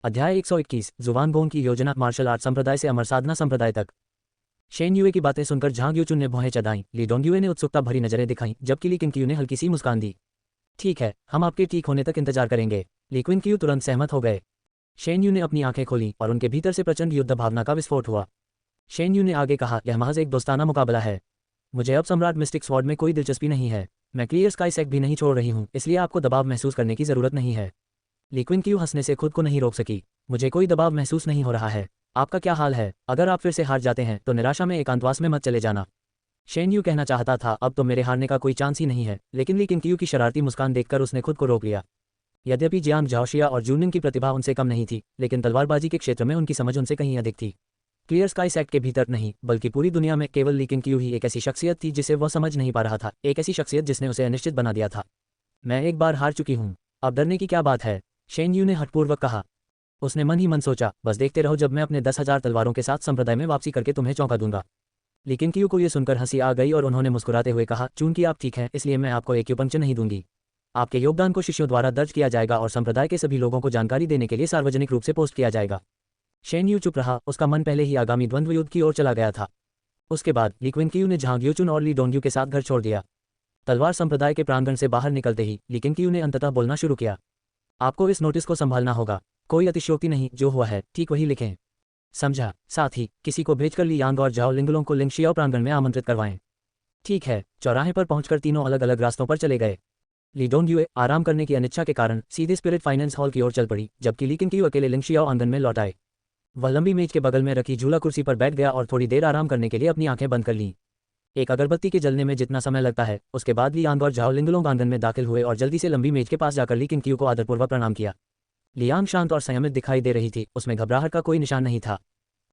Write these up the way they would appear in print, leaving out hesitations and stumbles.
अध्याय 121 जुवान गोंग की योजना, मार्शल आर्ट संप्रदाय से अमर साधना संप्रदाय तक। शेन युए की बातें सुनकर झांग यूचुन ने भौहें चढ़ाईं। ली डोंगयुए ने उत्सुकता भरी नजरें दिखाईं, जबकि ली किंगक्यू ने हल्की सी मुस्कान दी। ठीक है, हम आपके ठीक होने तक इंतजार करेंगे। ली क्विंगक्यू तुरंत सहमत हो गए। शेन यू ने अपनी आंखें खोलीं और उनके भीतर से प्रचंड युद्ध भावना का विस्फोट हुआ। शेन यू ने आगे कहा, यह महज एक दोस्ताना मुकाबला है। मुझे अब सम्राट मिस्टिक स्वॉर्ड में कोई दिलचस्पी नहीं है। मैं क्लियर स्काई सेक्ट भी नहीं छोड़ रही हूँ, इसलिए आपको दबाव महसूस करने की जरूरत नहीं है। ली क्विंगक्यू हंसने से खुद को नहीं रोक सकी। मुझे कोई दबाव महसूस नहीं हो रहा है। आपका क्या हाल है? अगर आप फिर से हार जाते हैं तो निराशा में एकांतवास में मत चले जाना। शेन यू कहना चाहता था, अब तो मेरे हारने का कोई चांस ही नहीं है, लेकिन ली किंगक्यू की शरारती मुस्कान देखकर उसने खुद को रोक लिया। यद्यपि जियांग झाओशिया और जूनिंग की प्रतिभा उनसे कम नहीं थी, लेकिन तलवारबाजी के क्षेत्र में उनकी समझ उनसे कहीं अधिक थी। क्लियर स्काई सेक्ट के भीतर नहीं, बल्कि पूरी दुनिया में केवल ली किंगक्यू ही एक ऐसी शख्सियत थी जिसे वह समझ नहीं पा रहा था, एक ऐसी शख्सियत जिसने उसे अनिश्चित बना दिया था। मैं एक बार हार चुकी हूँ, अब डरने की क्या बात है? शेन यू ने हठपूर्वक कहा। उसने मन ही मन सोचा, बस देखते रहो, जब मैं अपने 10,000 तलवारों के साथ संप्रदाय में वापसी करके तुम्हें चौंका दूंगा। लेकिन क्यू को यह सुनकर हंसी आ गई और उन्होंने मुस्कुराते हुए कहा, चूंकि आप ठीक हैं, इसलिए मैं आपको एक्यूपंक्चर नहीं दूंगी। आपके योगदान को शिष्यों द्वारा दर्ज किया जाएगा और संप्रदाय के सभी लोगों को जानकारी देने के लिए सार्वजनिक रूप से पोस्ट किया जाएगा। शेन यू चुप रहा, उसका मन पहले ही आगामी द्वंद्व युद्ध की ओर चला गया था। उसके बाद ली क्विंगक्यू ने झांग यूचुन और ली डोंगयू के साथ घर छोड़ दिया। तलवार संप्रदाय के प्रांगण से बाहर निकलते ही ली किंगक्यू ने अंततः बोलना शुरू किया। आपको इस नोटिस को संभालना होगा। कोई अतिशयोक्ति नहीं, जो हुआ है ठीक वही लिखें। समझा? साथ ही किसी को भेजकर ली यांग और जाओ लिंगलों को लिंगशियाओ प्रांगण में आमंत्रित करवाएं। ठीक है। चौराहे पर पहुंचकर तीनों अलग अलग रास्तों पर चले गए। ली डोंगयुए आराम करने की अनिच्छा के कारण सीधे स्पिरिट फाइनेंस हॉल की ओर चल पड़ी, जबकि ली किंगक्यू अकेले लिंगशियाओ आंगन में लौट आए। वह लंबी मेज के बगल में रखी झूला कुर्सी पर बैठ गया और थोड़ी देर आराम करने के लिए अपनी आंखें बंद कर लीं। एक अगरबत्ती के जलने में जितना समय लगता है, उसके बाद ली यांग और जाओ लिंगलोंग आंगन में दाखिल हुए और जल्दी से लंबी मेज के पास जाकर ली किंगक्यू को आदरपूर्वक प्रणाम किया। लियांग शांत और संयमित दिखाई दे रही थी, उसमें घबराहट का कोई निशान नहीं था।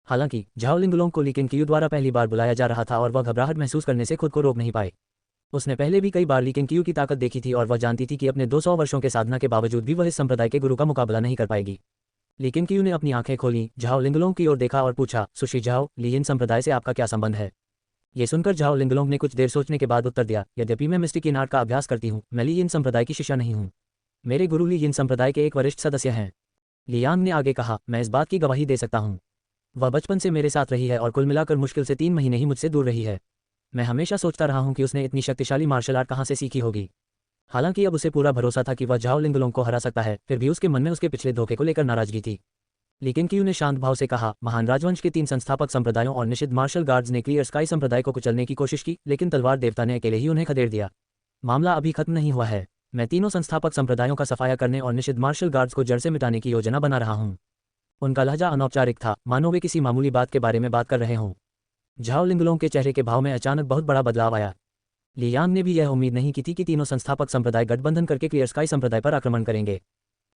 हालांकि झाओ लिंगलोंग को ली किंगक्यू द्वारा पहली बार बुलाया जा रहा था और वह घबराहट महसूस करने से खुद को रोक नहीं पाए। उसने पहले भी कई बार ली किंगक्यू की ताकत देखी थी और वह जानती थी कि अपने 200 वर्षों के साधना के बावजूद भी वह इस संप्रदाय के गुरु का मुकाबला नहीं कर पाएगी। ली किंगक्यू ने अपनी आंखें खोलीं, झाओ लिंगलोंग की ओर देखा और पूछा, सुशी झाओ, ली इन संप्रदाय से आपका क्या संबंध है? ये सुनकर झाओ लिंगलोंग ने कुछ देर सोचने के बाद उत्तर दिया, यद्यपि मैं मिस्टिक इन आर्ट का अभ्यास करती हूँ, मैं ली इन संप्रदाय की शिष्या नहीं हूँ। मेरे गुरु ली इन संप्रदाय के एक वरिष्ठ सदस्य हैं। लियांग ने आगे कहा, मैं इस बात की गवाही दे सकता हूँ। वह बचपन से मेरे साथ रही है और कुल मिलाकर मुश्किल से 3 महीने ही मुझसे दूर रही है। मैं हमेशा सोचता रहा हूँ कि उसने इतनी शक्तिशाली मार्शल आर्ट कहाँ से सीखी होगी। हालांकि अब उसे पूरा भरोसा था कि वह झाओ लिंगलोंग को हरा सकता है, फिर भी उसके मन में उसके पिछले धोखे को लेकर नाराजगी थी। लेकिन क्यू ने शांत भाव से कहा, महान राजवंश के 3 संस्थापक संप्रदायों और निषिद्ध मार्शल गार्ड्स ने क्लियर स्काई संप्रदाय को कुचलने की कोशिश की, लेकिन तलवार देवता ने अकेले ही उन्हें खदेड़ दिया। मामला अभी खत्म नहीं हुआ है। मैं तीनों संस्थापक संप्रदायों का सफाया करने और निषिद्ध मार्शल गार्ड्स को जड़ से मिटाने की योजना बना रहा हूँ। उनका लहजा अनौपचारिक था, मानो वे किसी मामूली बात के बारे में बात कर रहे हों। झाओ लिंगलोंग के चेहरे के भाव में अचानक बहुत बड़ा बदलाव आया। लियांग ने भी यह उम्मीद नहीं की थी कि तीनों संस्थापक संप्रदाय गठबंधन करके क्लियर स्काई संप्रदाय पर आक्रमण करेंगे।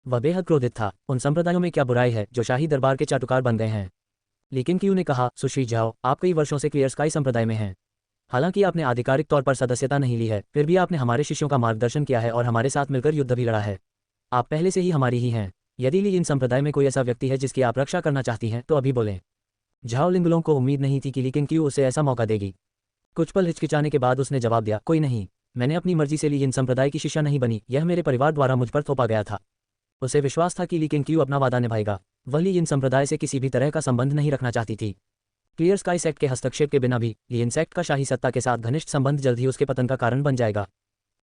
वह बेहद क्रोधित था। उन संप्रदायों में क्या बुराई है जो शाही दरबार के चाटुकार बन गए हैं? लेकिन क्यू ने कहा, सुश्री झाओ, आप कई वर्षों से क्लियर स्काई संप्रदाय में हैं। हालांकि आपने आधिकारिक तौर पर सदस्यता नहीं ली है, फिर भी आपने हमारे शिष्यों का मार्गदर्शन किया है और हमारे साथ मिलकर युद्ध भी लड़ा है। आप पहले से ही हमारी ही हैं। यदि ली इन संप्रदाय में कोई ऐसा व्यक्ति है जिसकी आप रक्षा करना चाहती हैं, तो अभी बोलें। झाओ लिंगलोंग को उम्मीद नहीं थी कि ली किंगक्यू उसे ऐसा मौका देगी। कुछ पल हिचकिचाने के बाद उसने जवाब दिया, कोई नहीं, मैंने अपनी मर्जी से ली इन संप्रदाय की शिष्या नहीं बनी, यह मेरे परिवार द्वारा मुझ पर थोपा गया था। उसे विश्वास था कि ली किंगक्यू अपना वादा निभाएगा। वह ली इन संप्रदाय से किसी भी तरह का संबंध नहीं रखना चाहती थी। क्लियर स्काई सेक्ट के हस्तक्षेप के बिना भी ली इन सेक्ट का शाही सत्ता के साथ घनिष्ठ संबंध जल्द ही उसके पतन का कारण बन जाएगा।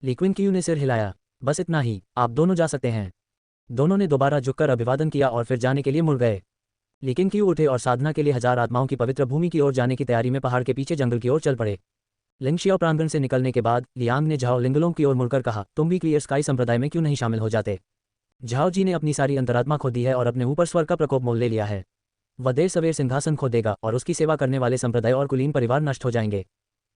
ली क्विंगक्यू ने सिर हिलाया, बस इतना ही, आप दोनों जा सकते हैं। दोनों ने दोबारा झुककर अभिवादन किया और फिर जाने के लिए मुड़ गए। ली किंगक्यू उठे और साधना के लिए 1000 आत्माओं की पवित्र भूमि की ओर जाने की तैयारी में पहाड़ के पीछे जंगल की ओर चल पड़े। लिंगशियाओ प्रांगण से निकलने के बाद लियांग ने झाओ लिंगलोंग की ओर मुड़कर कहा, तुम भी क्लियर स्काई संप्रदाय में क्यों नहीं शामिल हो जाते? झाओ जी ने अपनी सारी अंतरात्मा खो दी है और अपने ऊपर स्वर का प्रकोप मोल ले लिया है। वह देर सवेर सिंहासन खो देगा और उसकी सेवा करने वाले संप्रदाय और कुलीन परिवार नष्ट हो जाएंगे।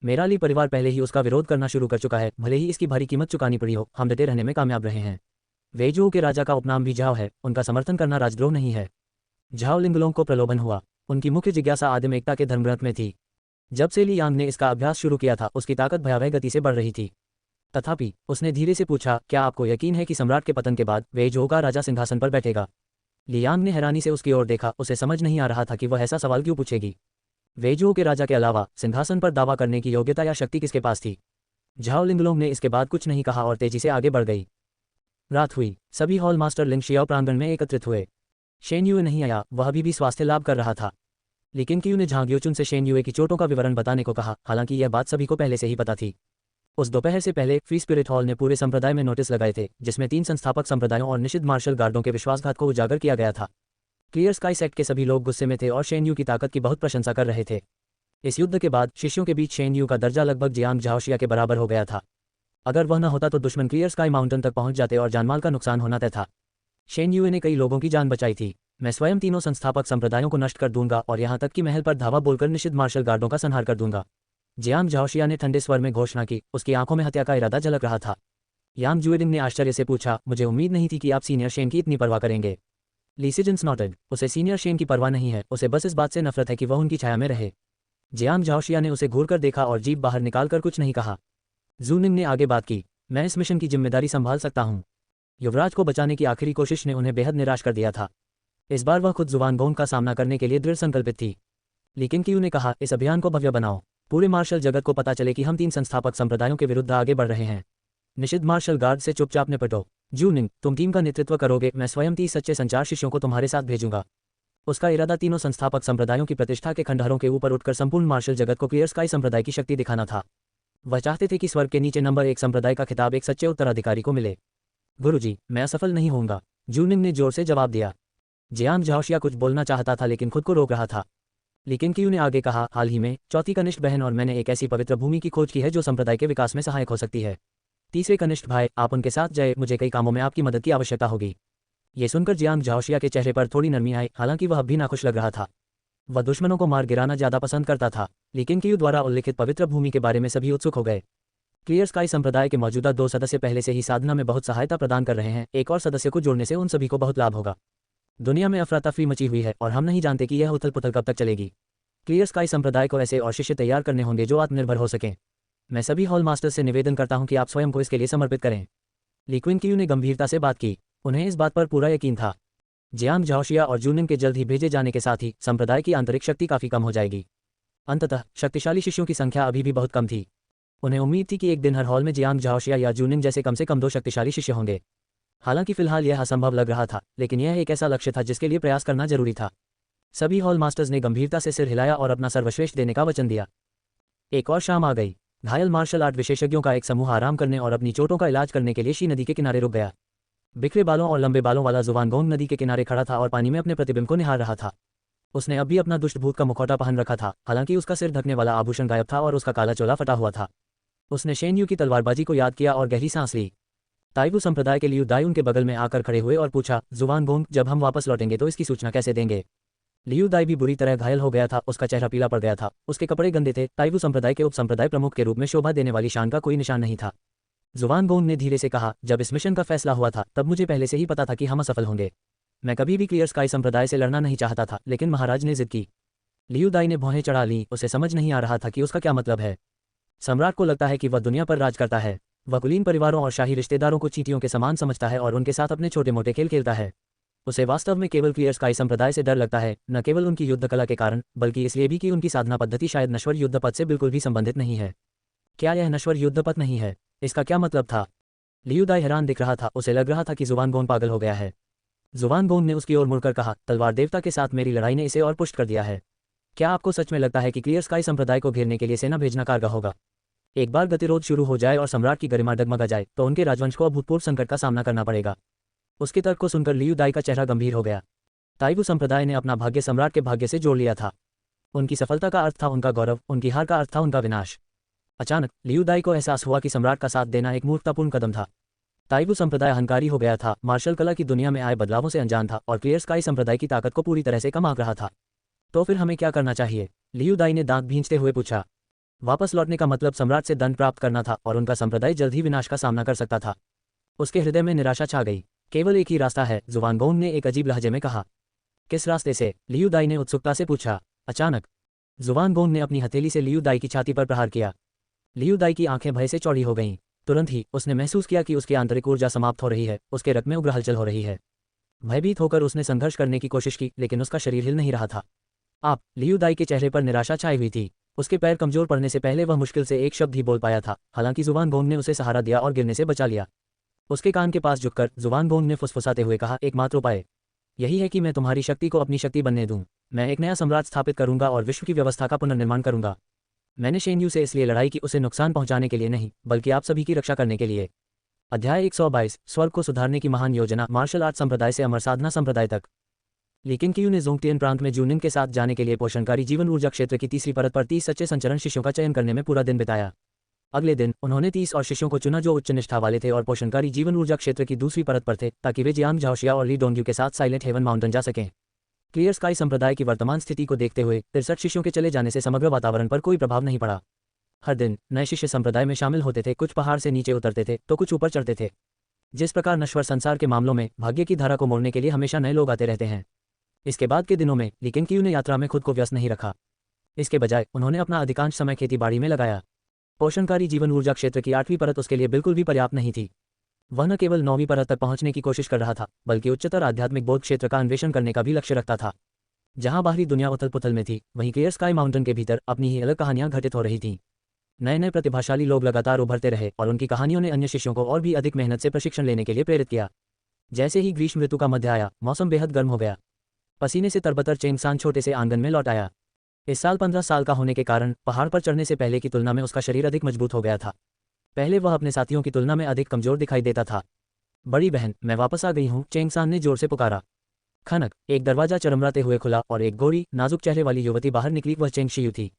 मेरा ली परिवार पहले ही उसका विरोध करना शुरू कर चुका है, भले ही इसकी भारी कीमत चुकानी पड़ी हो, हम डटे रहने में कामयाब रहे हैं। वेजू के राजा का उपनाम भी झाओ है, उनका समर्थन करना राजद्रोह नहीं है। झाओ लिंगलोंग को प्रलोभन हुआ। उनकी मुख्य जिज्ञासा आदिम एकता के धर्मग्रंथ में थी। जब से ली यांग ने इसका अभ्यास शुरू किया था, उसकी ताकत भयावह गति से बढ़ रही थी। तथापि उसने धीरे से पूछा, क्या आपको यकीन है कि सम्राट के पतन के बाद वेजू का राजा सिंहासन पर बैठेगा? लियांग ने हैरानी से उसकी ओर देखा, उसे समझ नहीं आ रहा था कि वह ऐसा सवाल क्यों पूछेगी। वेजू के राजा के अलावा सिंहासन पर दावा करने की योग्यता या शक्ति किसके पास थी? झाओ लिंगलोंग ने इसके बाद कुछ नहीं कहा और तेजी से आगे बढ़ गई। रात हुई। सभी हॉल मास्टर लिंगशियाओ प्रांगण में एकत्रित हुए। शेन यूए नहीं आया, वह अभी भी स्वास्थ्य लाभ कर रहा था। लेकिन क्यू ने झांग योचुन से शेन यूए की चोटों का विवरण बताने को कहा, हालांकि यह बात सभी को पहले से ही पता थी। उस दोपहर से पहले फ्री स्पिरिट हॉल ने पूरे संप्रदाय में नोटिस लगाए थे, जिसमें 3 संस्थापक संप्रदायों और निषिद्ध मार्शल गार्डों के विश्वासघात को उजागर किया गया था। क्लियर स्काई सेक्ट के सभी लोग गुस्से में थे और शेन यू की ताकत की बहुत प्रशंसा कर रहे थे। इस युद्ध के बाद शिष्यों के बीच शेन यू का दर्जा लगभग जियांग झाओशिया के बराबर हो गया था। अगर वह न होता तो दुश्मन क्लियर स्काई माउंटेन तक पहुंच जाते और जानमाल का नुकसान होना तय था। शेन यूए ने कई लोगों की जान बचाई थी। मैं स्वयं तीनों संस्थापक संप्रदायों को नष्ट कर दूंगा और यहाँ तक कि महल पर धावा बोलकर निषिद्ध मार्शल गार्डों का संहार कर दूंगा। जियांग झाओशिया ने ठंडे स्वर में घोषणा की, उसकी आंखों में हत्या का इरादा झलक रहा था। यांग जुएडिंग ने आश्चर्य से पूछा, मुझे उम्मीद नहीं थी कि आप सीनियर शेन की इतनी परवाह करेंगे। ली सिजन्स नॉटेड, उसे सीनियर शेन की परवाह नहीं है, उसे बस इस बात से नफरत है कि वह उनकी छाया में रहे। जियांग झाओशिया ने उसे घूरकर देखा और जीभ बाहर निकालकर कुछ नहीं कहा। जूनिंग ने आगे बात की, मैं इस मिशन की जिम्मेदारी संभाल सकता हूँ। युवराज को बचाने की आखिरी कोशिश ने उन्हें बेहद निराश कर दिया था। इस बार वह खुद जुवानगोंग का सामना करने के लिए दृढ़ संकल्पित थी। लेकिन क्यू ने कहा, इस अभियान को भव्य बनाओ, पूरे मार्शल जगत को पता चले कि हम 3 संस्थापक संप्रदायों के विरुद्ध आगे बढ़ रहे हैं। निषिद्ध मार्शल गार्ड से चुपचाप निपटो। जूनिंग, तुम टीम का नेतृत्व करोगे, मैं स्वयं 30 सच्चे संचार शिष्यों को तुम्हारे साथ भेजूंगा। उसका इरादा तीनों संस्थापक संप्रदायों की प्रतिष्ठा के खंडहरों के ऊपर उठकर संपूर्ण मार्शल जगत को क्लियर स्काई संप्रदाय की शक्ति दिखाना था। वह चाहते थे कि स्वर्ग के नीचे नंबर 1 संप्रदाय का खिताब एक सच्चे उत्तराधिकारी को मिले। गुरुजी, मैं असफल नहीं होऊंगा, जूनिंग ने जोर से जवाब दिया। जियांग झाओशिया कुछ बोलना चाहता था लेकिन खुद को रोक रहा था। लेकिन क्यू ने आगे कहा, हाल ही में चौथी कनिष्ठ बहन और मैंने एक ऐसी पवित्र भूमि की खोज की है जो संप्रदाय के विकास में सहायक हो सकती है। तीसरे कनिष्ठ भाई, आप उनके साथ जाए, मुझे कई कामों में आपकी मदद की आवश्यकता होगी। ये सुनकर जियांग झाओशिया के चेहरे पर थोड़ी नरमी आई, हालांकि वह अब भी नाखुश लग रहा था। वह दुश्मनों को मार गिराना ज्यादा पसंद करता था, लेकिन क्यू द्वारा उल्लिखित पवित्र भूमि के बारे में सभी उत्सुक हो गए। क्लियर स्काई संप्रदाय के मौजूदा 2 सदस्य पहले से ही साधना में बहुत सहायता प्रदान कर रहे हैं, एक और सदस्य को जोड़ने से उन सभी को बहुत लाभ होगा। दुनिया में अफरा तफरी मची हुई है और हम नहीं जानते कि यह उथल पुथल कब तक चलेगी। क्लियर स्काई संप्रदाय को ऐसे और शिष्य तैयार करने होंगे जो आत्मनिर्भर हो सकें। मैं सभी हॉल मास्टर्स से निवेदन करता हूं कि आप स्वयं को इसके लिए समर्पित करें। ली क्विन क्यू ने गंभीरता से बात की, उन्हें इस बात पर पूरा यकीन था। जियांग झाओशिया और जूनिंग के जल्द ही भेजे जाने के साथ ही संप्रदाय की आंतरिक शक्ति काफी कम हो जाएगी। अंततः शक्तिशाली शिष्यों की संख्या अभी भी बहुत कम थी। उन्हें उम्मीद थी कि एक दिन हर हॉल में जियांग झाओशिया या जूनिंग जैसे कम से कम 2 शक्तिशाली शिष्य होंगे। हालांकि फिलहाल यह असंभव लग रहा था, लेकिन यह एक ऐसा लक्ष्य था जिसके लिए प्रयास करना जरूरी था। सभी हॉल मास्टर्स ने गंभीरता से सिर हिलाया और अपना सर्वश्रेष्ठ देने का वचन दिया। एक और शाम आ गई। घायल मार्शल आर्ट विशेषज्ञों का एक समूह आराम करने और अपनी चोटों का इलाज करने के लिए शी नदी के किनारे रुक गया। बिखरे बालों और लंबे बालों वाला जुवानगोंग नदी के किनारे खड़ा था और पानी में अपने प्रतिबिंब को निहार रहा था। उसने अब भी अपना दुष्टभूत का मुखौटा पहन रखा था, हालांकि उसका सिर ढकने वाला आभूषण गायब था और उसका काला चोला फटा हुआ था। उसने शेन यू की तलवारबाजी को याद किया और गहरी सांस ली। ताइवू संप्रदाय के लियू दाई उनके बगल में आकर खड़े हुए और पूछा, जुवानगोंग, जब हम वापस लौटेंगे तो इसकी सूचना कैसे देंगे? लियू दाई भी बुरी तरह घायल हो गया था, उसका चेहरा पीला पड़ गया था, उसके कपड़े गंदे थे। ताइवू संप्रदाय के उप संप्रदाय प्रमुख के रूप में शोभा देने वाली शान का कोई निशान नहीं था। जुवानगोंग ने धीरे से कहा, जब इस मिशन का फैसला हुआ था तब मुझे पहले से ही पता था कि हम असफल होंगे। मैं कभी भी क्लियर स्काई संप्रदाय से लड़ना नहीं चाहता था, लेकिन महाराज ने जिद की। लियू दाई ने भौहें चढ़ा ली, उसे समझ नहीं आ रहा था कि उसका क्या मतलब है। सम्राट को लगता है कि वह दुनिया पर राज करता है। वह कुलीन परिवारों और शाही रिश्तेदारों को चींटियों के समान समझता है और उनके साथ अपने छोटे मोटे खेल खेलता है। उसे वास्तव में केवल क्लियर स्काई संप्रदाय से डर लगता है, न केवल उनकी युद्ध कला के कारण, बल्कि इसलिए भी कि उनकी साधना पद्धति शायद नश्वर युद्ध पथ से बिल्कुल भी संबंधित नहीं है। क्या यह नश्वर युद्ध पथ नहीं है? इसका क्या मतलब था? लियू दाई हैरान दिख रहा था, उसे लग रहा था कि जुवानगोंग पागल हो गया है। जुवानगोंग ने उसकी ओर मुड़कर कहा, तलवार देवता के साथ मेरी लड़ाई ने इसे और पुष्ट कर दिया है। क्या आपको सच में लगता है कि क्लियर स्काई संप्रदाय को घेरने के लिए सेना भेजना कारगर होगा? एक बार गतिरोध शुरू हो जाए और सम्राट की गरिमा डगमगा जाए तो उनके राजवंश को अभूतपूर्व संकट का सामना करना पड़ेगा। उसके तर्क को सुनकर लियू दाई का चेहरा गंभीर हो गया। ताइवू संप्रदाय ने अपना भाग्य सम्राट के भाग्य से जोड़ लिया था। उनकी सफलता का अर्थ था उनका गौरव, उनकी हार का अर्थ था उनका विनाश। अचानक लियू दाई को एहसास हुआ कि सम्राट का साथ देना एक मूर्खतापूर्ण कदम था। ताइवू संप्रदाय अहंकारी हो गया था, मार्शल कला की दुनिया में आए बदलावों से अनजान था और क्लियर स्काई संप्रदाय की ताकत को पूरी तरह से कम आंक रहा था। तो फिर हमें क्या करना चाहिए? लियू दाई ने दांत भींचते हुए पूछा। वापस लौटने का मतलब सम्राट से दंड प्राप्त करना था और उनका संप्रदाय जल्द ही विनाश का सामना कर सकता था। उसके हृदय में निराशा छा गई। केवल एक ही रास्ता है, जुवानगोंग ने एक अजीब लहजे में कहा। किस रास्ते से? लियू दाई ने उत्सुकता से पूछा। अचानक जुवानगोंग ने अपनी हथेली से लियू दाई की छाती पर प्रहार किया। लियू दाई की आंखें भय से चौड़ी हो गईं। तुरंत ही उसने महसूस किया कि उसकी आंतरिक ऊर्जा समाप्त हो रही है, उसके रक्त में उग्र हलचल हो रही है। भयभीत होकर उसने संघर्ष करने की कोशिश की, लेकिन उसका शरीर हिल नहीं रहा था। आप? लियू दाई के चेहरे पर निराशा छाई हुई थी। उसके पैर कमजोर पड़ने से पहले वह मुश्किल से एक शब्द ही बोल पाया था, हालांकि जुवानगोंग ने उसे सहारा दिया और गिरने से बचा लिया। उसके कान के पास झुककर जुवानगोंग ने फुसफुसाते हुए कहा, एकमात्र उपाय। यही है कि मैं तुम्हारी शक्ति को अपनी शक्ति बनने दूं। मैं एक नया साम्राज्य स्थापित करूंगा और विश्व की व्यवस्था का पुनर्निर्माण करूंगा। मैंने शेन यू से इसलिए लड़ाई की उसे नुकसान पहुंचाने के लिए नहीं, बल्कि आप सभी की रक्षा करने के लिए। अध्याय 122 स्वर्ग को सुधारने की महान योजना, मार्शल आर्ट संप्रदाय से अमर साधना संप्रदाय तक। लेकिन क्यू ने जोंगटियन प्रांत में जूनिन के साथ जाने के लिए पोषणकारी जीवन ऊर्जा क्षेत्र की तीसरी परत पर 30 सच्चे संचरण शिष्यों का चयन करने में पूरा दिन बिताया। अगले दिन उन्होंने 30 और शिष्यों को चुना जो उच्च निष्ठा वाले थे और पोषणकारी जीवन ऊर्जा क्षेत्र की दूसरी परत पर थे, ताकि वे जियांग झाओशिया और ली डोंग्यू के साथ साइलेंट हेवन माउंटेन जा सकें। क्लियर स्काई संप्रदाय की वर्तमान स्थिति को देखते हुए 63 शिष्यों के चले जाने से समग्र वातावरण पर कोई प्रभाव नहीं पड़ा। हर दिन नए शिष्य संप्रदाय में शामिल होते थे, कुछ पहाड़ से नीचे उतरते थे तो कुछ ऊपर चढ़ते थे। जिस प्रकार नश्वर संसार के मामलों में भाग्य की धारा को मोड़ने के लिए हमेशा नए लोग आते रहते हैं। इसके बाद के दिनों में लेकिन क्यू ने यात्रा में खुद को व्यस्त नहीं रखा। इसके बजाय उन्होंने अपना अधिकांश समय खेतीबाड़ी में लगाया। पोषणकारी जीवन ऊर्जा क्षेत्र की 8वीं परत उसके लिए बिल्कुल भी पर्याप्त नहीं थी। वह न केवल 9वीं परत तक पहुंचने की कोशिश कर रहा था, बल्कि उच्चतर आध्यात्मिक बोध क्षेत्र का अन्वेषण करने का भी लक्ष्य रखता था। जहां बाहरी दुनिया उथल पुथल में थी, वहीं क्लियर स्काई माउंटेन के भीतर अपनी ही अलग कहानियां घटित हो रही थीं। नए नए प्रतिभाशाली लोग लगातार उभरते रहे और उनकी कहानियों ने अन्य शिष्यों को और भी अधिक मेहनत से प्रशिक्षण लेने के लिए प्रेरित किया। जैसे ही ग्रीष्म ऋतु का मध्य आया, मौसम बेहद गर्म हो गया। पसीने से तरबतर चेंगसान छोटे से आंगन में लौट आया। इस साल 15 साल का होने के कारण पहाड़ पर चढ़ने से पहले की तुलना में उसका शरीर अधिक मजबूत हो गया था। पहले वह अपने साथियों की तुलना में अधिक कमजोर दिखाई देता था। बड़ी बहन, मैं वापस आ गई हूँ, चेंगसान ने जोर से पुकारा। खनक, एक दरवाजा चरमराते हुए खुला और एक गोरी नाजुक चेहरे वाली युवती बाहर निकली। वह चेंग शियू थी।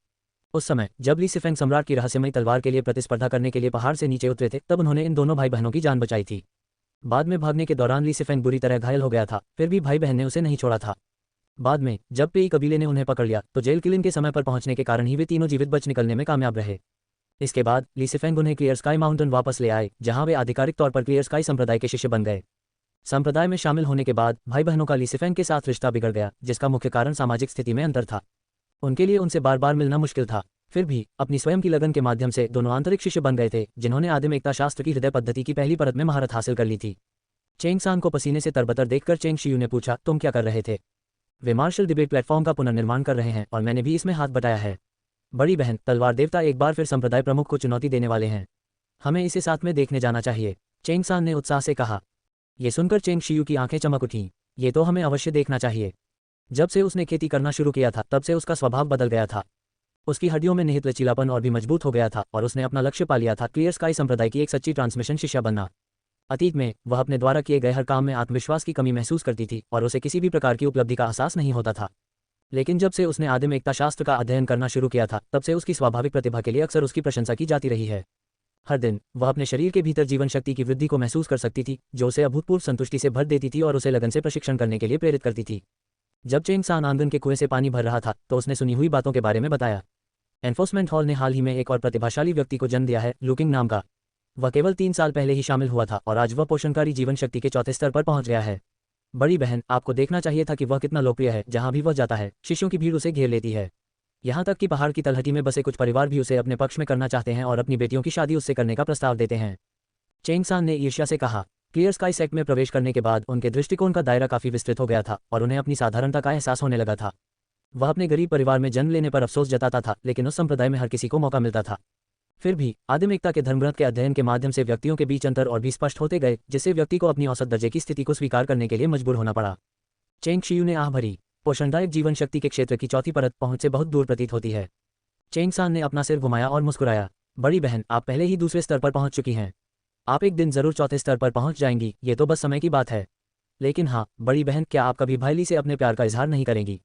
उस समय जब ली सिफेंग सम्राट की रहस्यमयी तलवार के लिए प्रतिस्पर्धा करने के लिए पहाड़ से नीचे उतरे थे, तब उन्होंने इन दोनों भाई बहनों की जान बचाई थी। बाद में भागने के दौरान ली सिफेंग बुरी तरह घायल हो गया था, फिर भी भाई बहन ने उसे नहीं छोड़ा था। बाद में जब पेई कबीले ने उन्हें पकड़ लिया तो जेल किलिंग के समय पर पहुंचने के कारण ही वे तीनों जीवित बच निकलने में कामयाब रहे। इसके बाद ली सिफेंग उन्हें क्लियर स्काई माउंटेन वापस ले आए, जहां वे आधिकारिक तौर पर क्लियर स्काई संप्रदाय के शिष्य बन गए। संप्रदाय में शामिल होने के बाद भाई बहनों का ली सिफेंग के साथ रिश्ता बिगड़ गया, जिसका मुख्य कारण सामाजिक स्थिति में अंतर था। उनके लिए उनसे बार बार मिलना मुश्किल था। फिर भी अपनी स्वयं की लगन के माध्यम से दोनों आंतरिक शिष्य बन गए थे, जिन्होंने आदिम एकता शास्त्र की हृदय पद्धति की पहली परत में महारत हासिल कर ली थी। चेंगसान को पसीने से तरबतर देखकर चेंग शियू ने पूछा, तुम क्या कर रहे थे? वे मार्शल डिबेट प्लेटफॉर्म का पुनर्निर्माण कर रहे हैं और मैंने भी इसमें हाथ बटाया है। बड़ी बहन, तलवार देवता एक बार फिर संप्रदाय प्रमुख को चुनौती देने वाले हैं। हमें इसे साथ में देखने जाना चाहिए, चेंगसान ने उत्साह से कहा। ये सुनकर चेंग शियू की आंखें चमक उठीं। ये तो हमें अवश्य देखना चाहिए। जब से उसने खेती करना शुरू किया था, तब से उसका स्वभाव बदल गया था। उसकी हड्डियों में निहित लचीलापन और भी मजबूत हो गया था और उसने अपना लक्ष्य पा लिया था, क्लियर स्काई संप्रदाय की एक सच्ची ट्रांसमिशन शिष्या बनना। अतीत में वह अपने द्वारा किए गए हर काम में आत्मविश्वास की कमी महसूस करती थी और उसे किसी भी प्रकार की उपलब्धि का एहसास नहीं होता था। लेकिन जब से उसने आदिम एकता शास्त्र का अध्ययन करना शुरू किया था, तब से उसकी स्वाभाविक प्रतिभा के लिए अक्सर उसकी प्रशंसा की जाती रही है। हर दिन वह अपने शरीर के भीतर जीवन शक्ति की वृद्धि को महसूस कर सकती थी, जो उसे अभूतपूर्व संतुष्टि से भर देती थी और उसे लगन से प्रशिक्षण करने के लिए प्रेरित करती थी। जब चेंगसान आंगन के कुएं से पानी भर रहा था, तो उसने सुनी हुई बातों के बारे में बताया। एनफोर्समेंट हॉल ने हाल ही में एक और प्रतिभाशाली व्यक्ति को जन्म दिया है, लुकिंग नाम का। वह केवल 3 साल पहले ही शामिल हुआ था और आज वह पोषणकारी जीवन शक्ति के चौथे स्तर पर पहुंच गया है। बड़ी बहन, आपको देखना चाहिए था कि वह कितना लोकप्रिय है। जहां भी वह जाता है, शिष्यों की भीड़ उसे घेर लेती है। यहाँ तक कि पहाड़ की तलहटी में बसे कुछ परिवार भी उसे अपने पक्ष में करना चाहते हैं और अपनी बेटियों की शादी उससे करने का प्रस्ताव देते हैं। चेंगसान ने ईर्ष्या से कहा। क्लियर स्काई सेक्ट में प्रवेश करने के बाद उनके दृष्टिकोण का दायरा काफी विस्तृत हो गया था और उन्हें अपनी साधारणता का एहसास होने लगा था। वह अपने गरीब परिवार में जन्म लेने पर अफसोस जताता था, लेकिन उस संप्रदाय में हर किसी को मौका मिलता था। फिर भी आदिम एकता के धर्मग्रंथ के अध्ययन के माध्यम से व्यक्तियों के बीच अंतर और भी स्पष्ट होते गए, जिससे व्यक्ति को अपनी औसत दर्जे की स्थिति को स्वीकार करने के लिए मजबूर होना पड़ा। चेंग शियू ने आह भरी। पोषणदायक जीवन शक्ति के क्षेत्र की चौथी परत पहुंच से बहुत दूर प्रतीत होती है। चेंगसान ने अपना सिर घुमाया और मुस्कुराया। बड़ी बहन, आप पहले ही दूसरे स्तर पर पहुंच चुकी हैं। आप एक दिन जरूर चौथे स्तर पर पहुंच जाएंगी, ये तो बस समय की बात है। लेकिन हाँ बड़ी बहन, क्या आप कभी भाईली से अपने प्यार का इजहार नहीं करेंगी?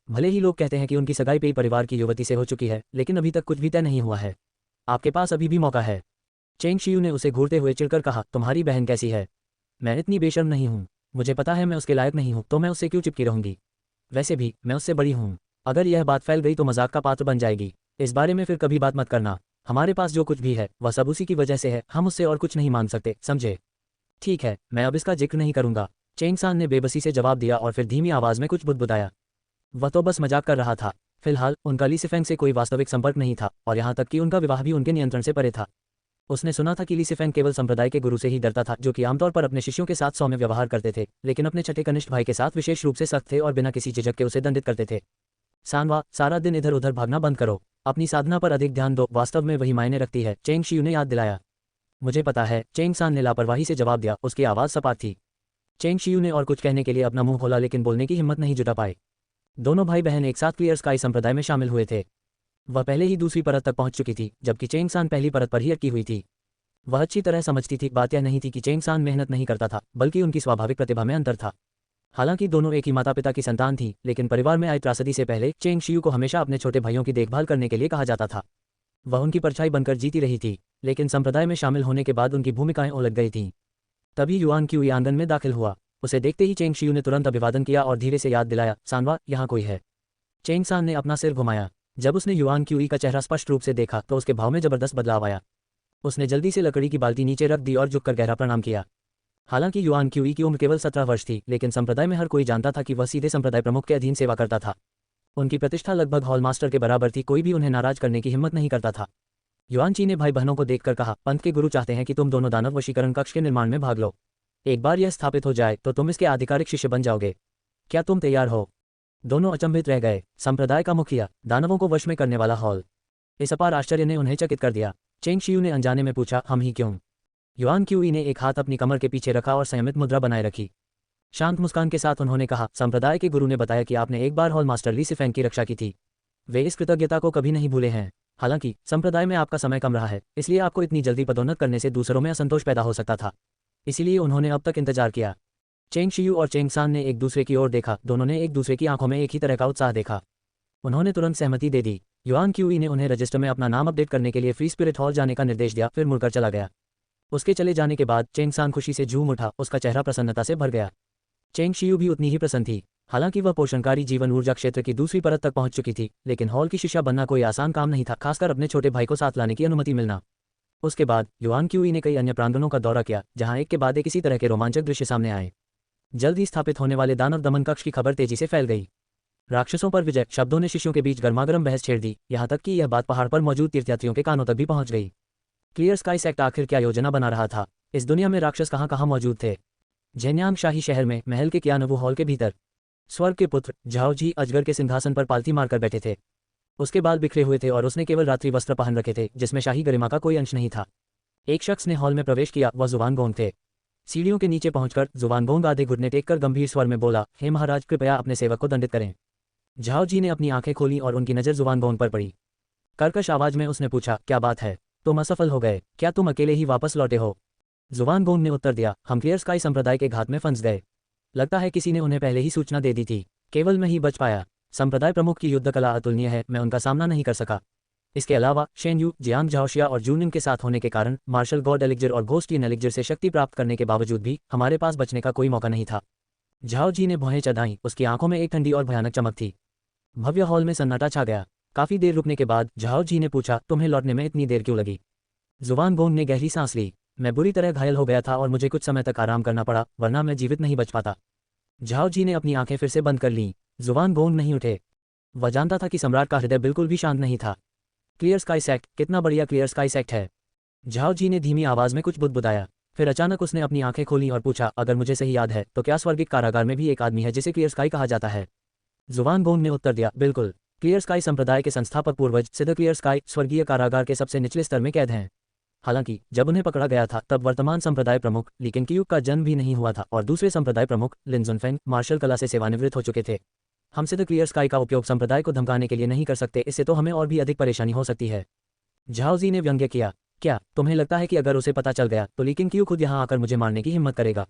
भले ही लोग कहते हैं कि उनकी सगाई पेई परिवार की युवती से हो चुकी है, लेकिन अभी तक कुछ भी तय नहीं हुआ है। आपके पास अभी भी मौका है। चेंग शियू ने उसे घूरते हुए चिढ़कर कहा, तुम्हारी बहन कैसी है? मैं इतनी बेशर्म नहीं हूँ। मुझे पता है मैं उसके लायक नहीं हूँ, तो मैं उससे क्यों चिपकी रहूंगी? वैसे भी मैं उससे बड़ी हूँ। अगर यह बात फैल गई तो मजाक का पात्र बन जाएगी। इस बारे में फिर कभी बात मत करना। हमारे पास जो कुछ भी है वह सब उसी की वजह से है। हम उससे और कुछ नहीं मांग सकते, समझे? ठीक है, मैं अब इसका जिक्र नहीं करूंगा, चेंगसान ने बेबसी से जवाब दिया और फिर धीमी आवाज में कुछ बुदबुदाया। वह तो बस मजाक कर रहा था। फिलहाल उनका ली सिफेंग से कोई वास्तविक संपर्क नहीं था और यहाँ तक कि उनका विवाह भी उनके नियंत्रण से परे था। उसने सुना था कि ली सिफेंग केवल संप्रदाय के गुरु से ही डरता था, जो कि आमतौर पर अपने शिष्यों के साथ सौम्य व्यवहार करते थे, लेकिन अपने छठे कनिष्ठ भाई के साथ विशेष रूप से सख्त थे और बिना किसी झिझक के उसे दंडित करते थे। सानवा, सारा दिन इधर उधर भागना बंद करो, अपनी साधना पर अधिक ध्यान दो, वास्तव में वही मायने रखती है, चेंग शियू ने याद दिलाया। मुझे पता है, चेंगसान ने लापरवाही से जवाब दिया। उसकी आवाज़ सपाट थी। चेंग शियू ने और कुछ कहने के लिए अपना मुंह खोला लेकिन बोलने की हिम्मत नहीं जुटा पाए। दोनों भाई बहन एक साथ क्लियर स्काई संप्रदाय में शामिल हुए थे। वह पहले ही दूसरी परत तक पहुंच चुकी थी, जबकि चेंग सान पहली परत पर ही अटकी हुई थी। वह अच्छी तरह समझती थी, बात यह नहीं थी कि चेंग सान मेहनत नहीं करता था, बल्कि उनकी स्वाभाविक प्रतिभा में अंतर था। हालांकि दोनों एक ही माता पिता की संतान थी, लेकिन परिवार में आई त्रासदी से पहले चेंग शियू को हमेशा अपने छोटे भाइयों की देखभाल करने के लिए कहा जाता था। वह उनकी परछाई बनकर जीती रही थी, लेकिन संप्रदाय में शामिल होने के बाद उनकी भूमिकाएं उलट गई थीं। तभी युआन क्यूई आंगन में दाखिल हुआ। उसे देखते ही चेंग शियू ने तुरंत अभिवादन किया और धीरे से याद दिलाया, सांवा, यहाँ कोई है। चेंग सान ने अपना सिर घुमाया। जब उसने युआन क्यूई का चेहरा स्पष्ट रूप से देखा तो उसके भाव में जबरदस्त बदलाव आया। उसने जल्दी से लकड़ी की बाल्टी नीचे रख दी और झुककर गहरा प्रणाम किया। हालांकि युआन क्यूई की उम्र केवल 17 वर्ष थी, लेकिन संप्रदाय में हर कोई जानता था कि वह सीधे संप्रदाय प्रमुख के अधीन सेवा करता था। उनकी प्रतिष्ठा लगभग हॉल मास्टर के बराबर थी, कोई भी उन्हें नाराज करने की हिम्मत नहीं करता था। युआन ची ने भाई बहनों को देखकर कहा, पंथ के गुरु चाहते हैं कि तुम दोनों दानव वशीकरण कक्ष के निर्माण में भाग लो। एक बार यह स्थापित हो जाए तो तुम इसके आधिकारिक शिष्य बन जाओगे। क्या तुम तैयार हो? दोनों अचंभित रह गए। संप्रदाय का मुखिया, दानवों को वश में करने वाला हॉल। इस अपार आश्चर्य ने उन्हें चकित कर दिया। चेंग शियू ने अनजाने में पूछा, हम ही क्यों? युआन क्यूई ने एक हाथ अपनी कमर के पीछे रखा और संयमित मुद्रा बनाए रखी। शांत मुस्कान के साथ उन्होंने कहा, संप्रदाय के गुरु ने बताया कि आपने एक बार हॉल मास्टर ली सिफेंग की रक्षा की थी। वे इस कृतज्ञता को कभी नहीं भूले हैं। हालांकि संप्रदाय में आपका समय कम रहा है, इसलिए आपको इतनी जल्दी पदोन्नत करने से दूसरों में असंतोष पैदा हो सकता था, इसीलिए उन्होंने अब तक इंतजार किया। चेंग शियू और चेंग सान ने एक दूसरे की ओर देखा। दोनों ने एक दूसरे की आंखों में एक ही तरह का उत्साह देखा। उन्होंने तुरंत सहमति दे दी। युआन क्यूई ने उन्हें रजिस्टर में अपना नाम अपडेट करने के लिए फ्री स्पिरिट हॉल जाने का निर्देश दिया, फिर मुड़कर चला गया। उसके चले जाने के बाद चेंग सान खुशी से झूम उठा, उसका चेहरा प्रसन्नता से भर गया। चेंग शियू भी उतनी ही प्रसन्न थी। हालांकि वह पोषणकारी जीवन ऊर्जा क्षेत्र की दूसरी परत तक पहुंच चुकी थी, लेकिन हॉल की शिष्या बनना कोई आसान काम नहीं था, खासकर अपने छोटे भाई को साथ लाने की अनुमति मिलना। उसके बाद युआन क्यूई ने कई अन्य प्रांगणों का दौरा किया, जहां एक के बाद एक इसी तरह के रोमांचक दृश्य सामने आए। जल्द ही स्थापित होने वाले दानव दमन कक्ष की खबर तेजी से फैल गई। राक्षसों पर विजय शब्दों ने शिष्यों के बीच गर्मागर्म बहस छेड़ दी, यहां तक कि यह बात पहाड़ पर मौजूद तीर्थयात्रियों के कानों तक भी पहुंच गई। क्लियर स्काई सेक्ट आखिर क्या योजना बना रहा था? इस दुनिया में राक्षस कहां कहां मौजूद थे? झेन्यांग शाही शहर में महल के कियानवू हॉल के भीतर स्वर्ग के पुत्र झाओ जी अजगर के सिंहासन पर पालथी मारकर बैठे थे। उसके बाल बिखरे हुए थे और उसने केवल रात्रि वस्त्र पहन रखे थे, जिसमें शाही गरिमा का कोई अंश नहीं था। एक शख्स ने हॉल में प्रवेश किया, वह जुवानगोंग थे। सीढ़ियों के नीचे पहुंचकर जुवानगोंग आधे घुटने टेककर गंभीर स्वर में बोला, हे महाराज, कृपया अपने सेवक को दंडित करें। झाओ जी ने अपनी आंखें खोली और उनकी नज़र जुवानगोंग पर पड़ी। कर्कश आवाज में उसने पूछा, क्या बात है? तुम असफल हो गए? क्या तुम अकेले ही वापस लौटे हो? जुवानगोंग ने उत्तर दिया, हम क्लियर स्काई संप्रदाय के घात में फंस गए। लगता है किसी ने उन्हें पहले ही सूचना दे दी थी। केवल मैं ही बच पाया। संप्रदाय प्रमुख की युद्ध कला अतुलनीय है, मैं उनका सामना नहीं कर सका। इसके अलावा शेन यू, जियांग झाओशिया और जूनिंग के साथ होने के कारण मार्शल गॉड एलिक्जर और घोस्ट इन एलिक्जर से शक्ति प्राप्त करने के बावजूद भी हमारे पास बचने का कोई मौका नहीं था। झाओ जी ने भौहें चढ़ाईं, उसकी आंखों में एक ठंडी और भयानक चमक थी। भव्य हॉल में सन्नाटा छा गया। काफी देर रुकने के बाद झाओ जी ने पूछा, तुम्हें लौटने में इतनी देर क्यों लगी? जुवानगोंग ने गहरी सांस ली। मैं बुरी तरह घायल हो गया था और मुझे कुछ समय तक आराम करना पड़ा, वरना मैं जीवित नहीं बच पाता। झाओ जी ने अपनी आंखें फिर से बंद कर लीं। जुवानगोंग नहीं उठे। वह जानता था कि सम्राट का हृदय बिल्कुल भी शांत नहीं था। क्लियर स्काई सेक्ट, कितना बढ़िया क्लियर स्काई सेक्ट है। झाओ जी ने धीमी आवाज में कुछ बुदबुदाया। फिर अचानक उसने अपनी आंखें खोलीं और पूछा, अगर मुझे सही याद है तो क्या स्वर्गिक कारागार में भी एक आदमी है जिसे क्लियर स्काई कहा जाता है? जुवानगोंग ने उत्तर दिया, बिल्कुल। क्लियर स्काई संप्रदाय के संस्थापक पूर्वज सिद्ध क्लियर स्काई स्वर्गीय कारागार के सबसे निचले स्तर में कैद हैं। हालांकि जब उन्हें पकड़ा गया था तब वर्तमान संप्रदाय प्रमुख ली किंगक्यू का जन्म भी नहीं हुआ था और दूसरे संप्रदाय प्रमुख लिन जुनफेंग मार्शल कला से सेवानिवृत्त हो चुके थे। हम सिद्ध क्लियर स्काई का उपयोग संप्रदाय को धमकाने के लिए नहीं कर सकते, इससे तो हमें और भी अधिक परेशानी हो सकती है। झाओ जी ने व्यंग्य किया, क्या तुम्हें लगता है कि अगर उसे पता चल गया तो ली किंगक्यू खुद यहाँ आकर मुझे मारने की हिम्मत करेगा?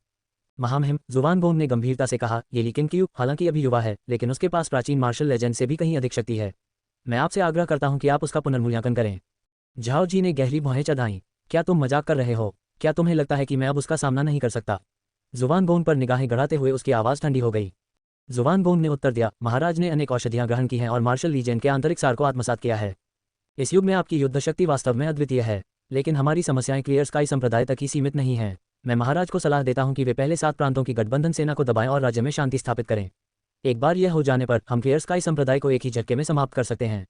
महामहिम, जुवानगोंग ने गंभीरता से कहा, ये ली किंगक्यू हालांकि अभी युवा है, लेकिन उसके पास प्राचीन मार्शल लेजेंड से भी कहीं अधिक शक्ति है। मैं आपसे आग्रह करता हूं कि आप उसका पुनर्मूल्यांकन करें। झाओ जी ने गहरी भौहें चढ़ाईं। क्या तुम मजाक कर रहे हो? क्या तुम्हें लगता है कि मैं अब उसका सामना नहीं कर सकता? जुवानगोंग पर निगाहें गड़ाते हुए उसकी आवाज़ ठंडी हो गई। जुवानगोंग ने उत्तर दिया, महाराज ने अनेक औषधियां ग्रहण की हैं और मार्शल लीजेंड के आंतरिक सार को आत्मसात किया है। इस युग में आपकी युद्ध शक्ति वास्तव में अद्वितीय है, लेकिन हमारी समस्याएं क्लियर स्काई संप्रदाय तक ही सीमित नहीं हैं। मैं महाराज को सलाह देता हूं कि वे पहले 7 प्रांतों की गठबंधन सेना को दबाएं और राज्य में शांति स्थापित करें। एक बार यह हो जाने पर हम क्लियर स्काई संप्रदाय को एक ही झटके में समाप्त कर सकते हैं।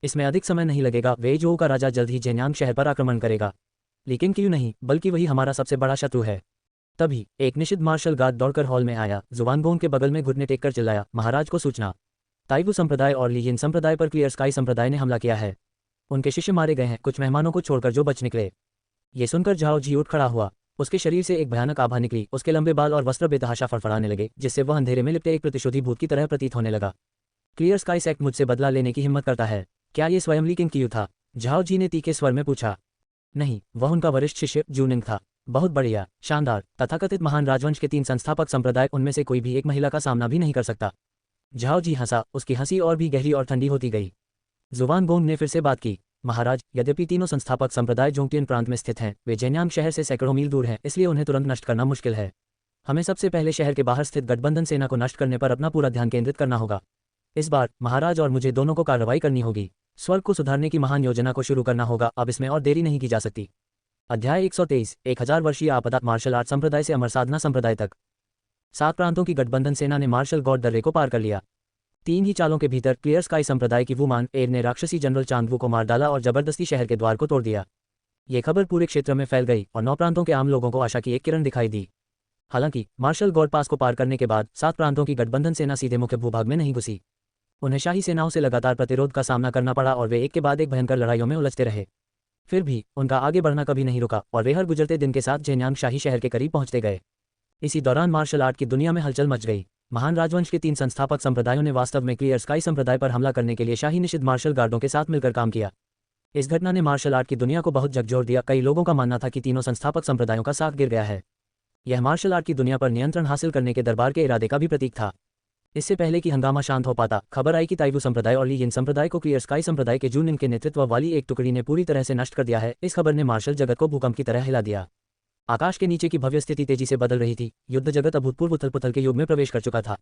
इसमें अधिक समय नहीं लगेगा। वेइजोउ का राजा जल्द ही झेन्यांग शहर पर आक्रमण करेगा, लेकिन क्यों नहीं, बल्कि वही हमारा सबसे बड़ा शत्रु है। तभी एक निषिद्ध मार्शल गार्ड दौड़कर हॉल में आया। जुवानगोंग के बगल में घुटने टेककर चिल्लाया, महाराज को सूचना, ताइवू संप्रदाय और लीयिन संप्रदाय पर क्लियर स्काई संप्रदाय ने हमला किया है। उनके शिष्य मारे गए हैं, कुछ मेहमानों को छोड़कर जो बच निकले। ये सुनकर झाओ जी उठ खड़ा हुआ। उसके शरीर से एक भयानक आभा निकली, उसके लंबे बाल और वस्त्र बेतहाशा फड़फड़ाने लगे, जिससे वह अंधेरे में लिपटे एक प्रतिशोधी भूत की तरह प्रतीत होने लगा। क्लियर स्काई सेक्ट मुझसे बदला लेने की हिम्मत करता है? क्या ये स्वयं ली किंग था? झाओ जी ने तीखे स्वर में पूछा। नहीं, वह उनका वरिष्ठ शिष्य जूनिंग था। बहुत बढ़िया, शानदार। तथाकथित महान राजवंश के 3 संस्थापक संप्रदाय, उनमें से कोई भी एक महिला का सामना भी नहीं कर सकता। झाओ जी हंसा, उसकी हंसी और भी गहरी और ठंडी होती गई। जुबान गोंग ने फिर से बात की। महाराज, यद्यपि तीनों संस्थापक संप्रदाय जोंगटियन प्रांत में स्थित हैं, वे जेन्यांग शहर से सैकड़ों मील दूर हैं, इसलिए उन्हें तुरंत नष्ट करना मुश्किल है। हमें सबसे पहले शहर के बाहर स्थित गठबंधन सेना को नष्ट करने पर अपना पूरा ध्यान केंद्रित करना होगा। इस बार महाराज और मुझे दोनों को कार्रवाई करनी होगी। स्वर्ग को सुधारने की महान योजना को शुरू करना होगा, अब इसमें और देरी नहीं की जा सकती। अध्याय 123, 1000 वर्षीय आपदा। मार्शल आर्ट संप्रदाय से अमर साधना संप्रदाय तक 7 प्रांतों की गठबंधन सेना ने मार्शल गॉड दर्रे को पार कर लिया। 3 ही चालों के भीतर क्लियर स्काई संप्रदाय की वुमान एर ने राक्षसी जनरल चांदवू को मार डाला और जबरदस्ती शहर के द्वार को तोड़ दिया। ये खबर पूरे क्षेत्र में फैल गई और 9 प्रांतों के आम लोगों को आशा की एक किरण दिखाई दी। हालांकि मार्शल गॉड पास को पार करने के बाद 7 प्रांतों की गठबंधन सेना सीधे मुख्य भूभाग में नहीं घुसी। उन्हें शाही सेनाओं से लगातार प्रतिरोध का सामना करना पड़ा और वे एक के बाद एक भयंकर लड़ाइयों में उलझते रहे। फिर भी उनका आगे बढ़ना कभी नहीं रुका और वे हर गुजरते दिन के साथ जेन्यांग शाही शहर के करीब पहुंचते गए। इसी दौरान मार्शल आर्ट की दुनिया में हलचल मच गई। महान राजवंश के 3 संस्थापक संप्रदायों ने वास्तव में क्लियर स्काई संप्रदाय पर हमला करने के लिए शाही निषिद्ध मार्शल गार्डों के साथ मिलकर काम किया। इस घटना ने मार्शल आर्ट की दुनिया को बहुत झकझोर दिया। कई लोगों का मानना था कि तीनों संस्थापक संप्रदायों का साथ गिर गया है। यह मार्शल आर्ट की दुनिया पर नियंत्रण हासिल करने के दरबार के इरादे का भी प्रतीक था। इससे पहले कि हंगामा शांत हो पाता, खबर आई कि ताइवू संप्रदाय और ली यिन संप्रदाय को क्लियर स्काई संप्रदाय के जूनिंग के नेतृत्व वाली एक टुकड़ी ने पूरी तरह से नष्ट कर दिया है। इस खबर ने मार्शल जगत को भूकंप की तरह हिला दिया। आकाश के नीचे की भव्य स्थिति तेजी से बदल रही थी। युद्ध जगत अभूतपूर्व उथल-पुथल के युग में प्रवेश कर चुका था।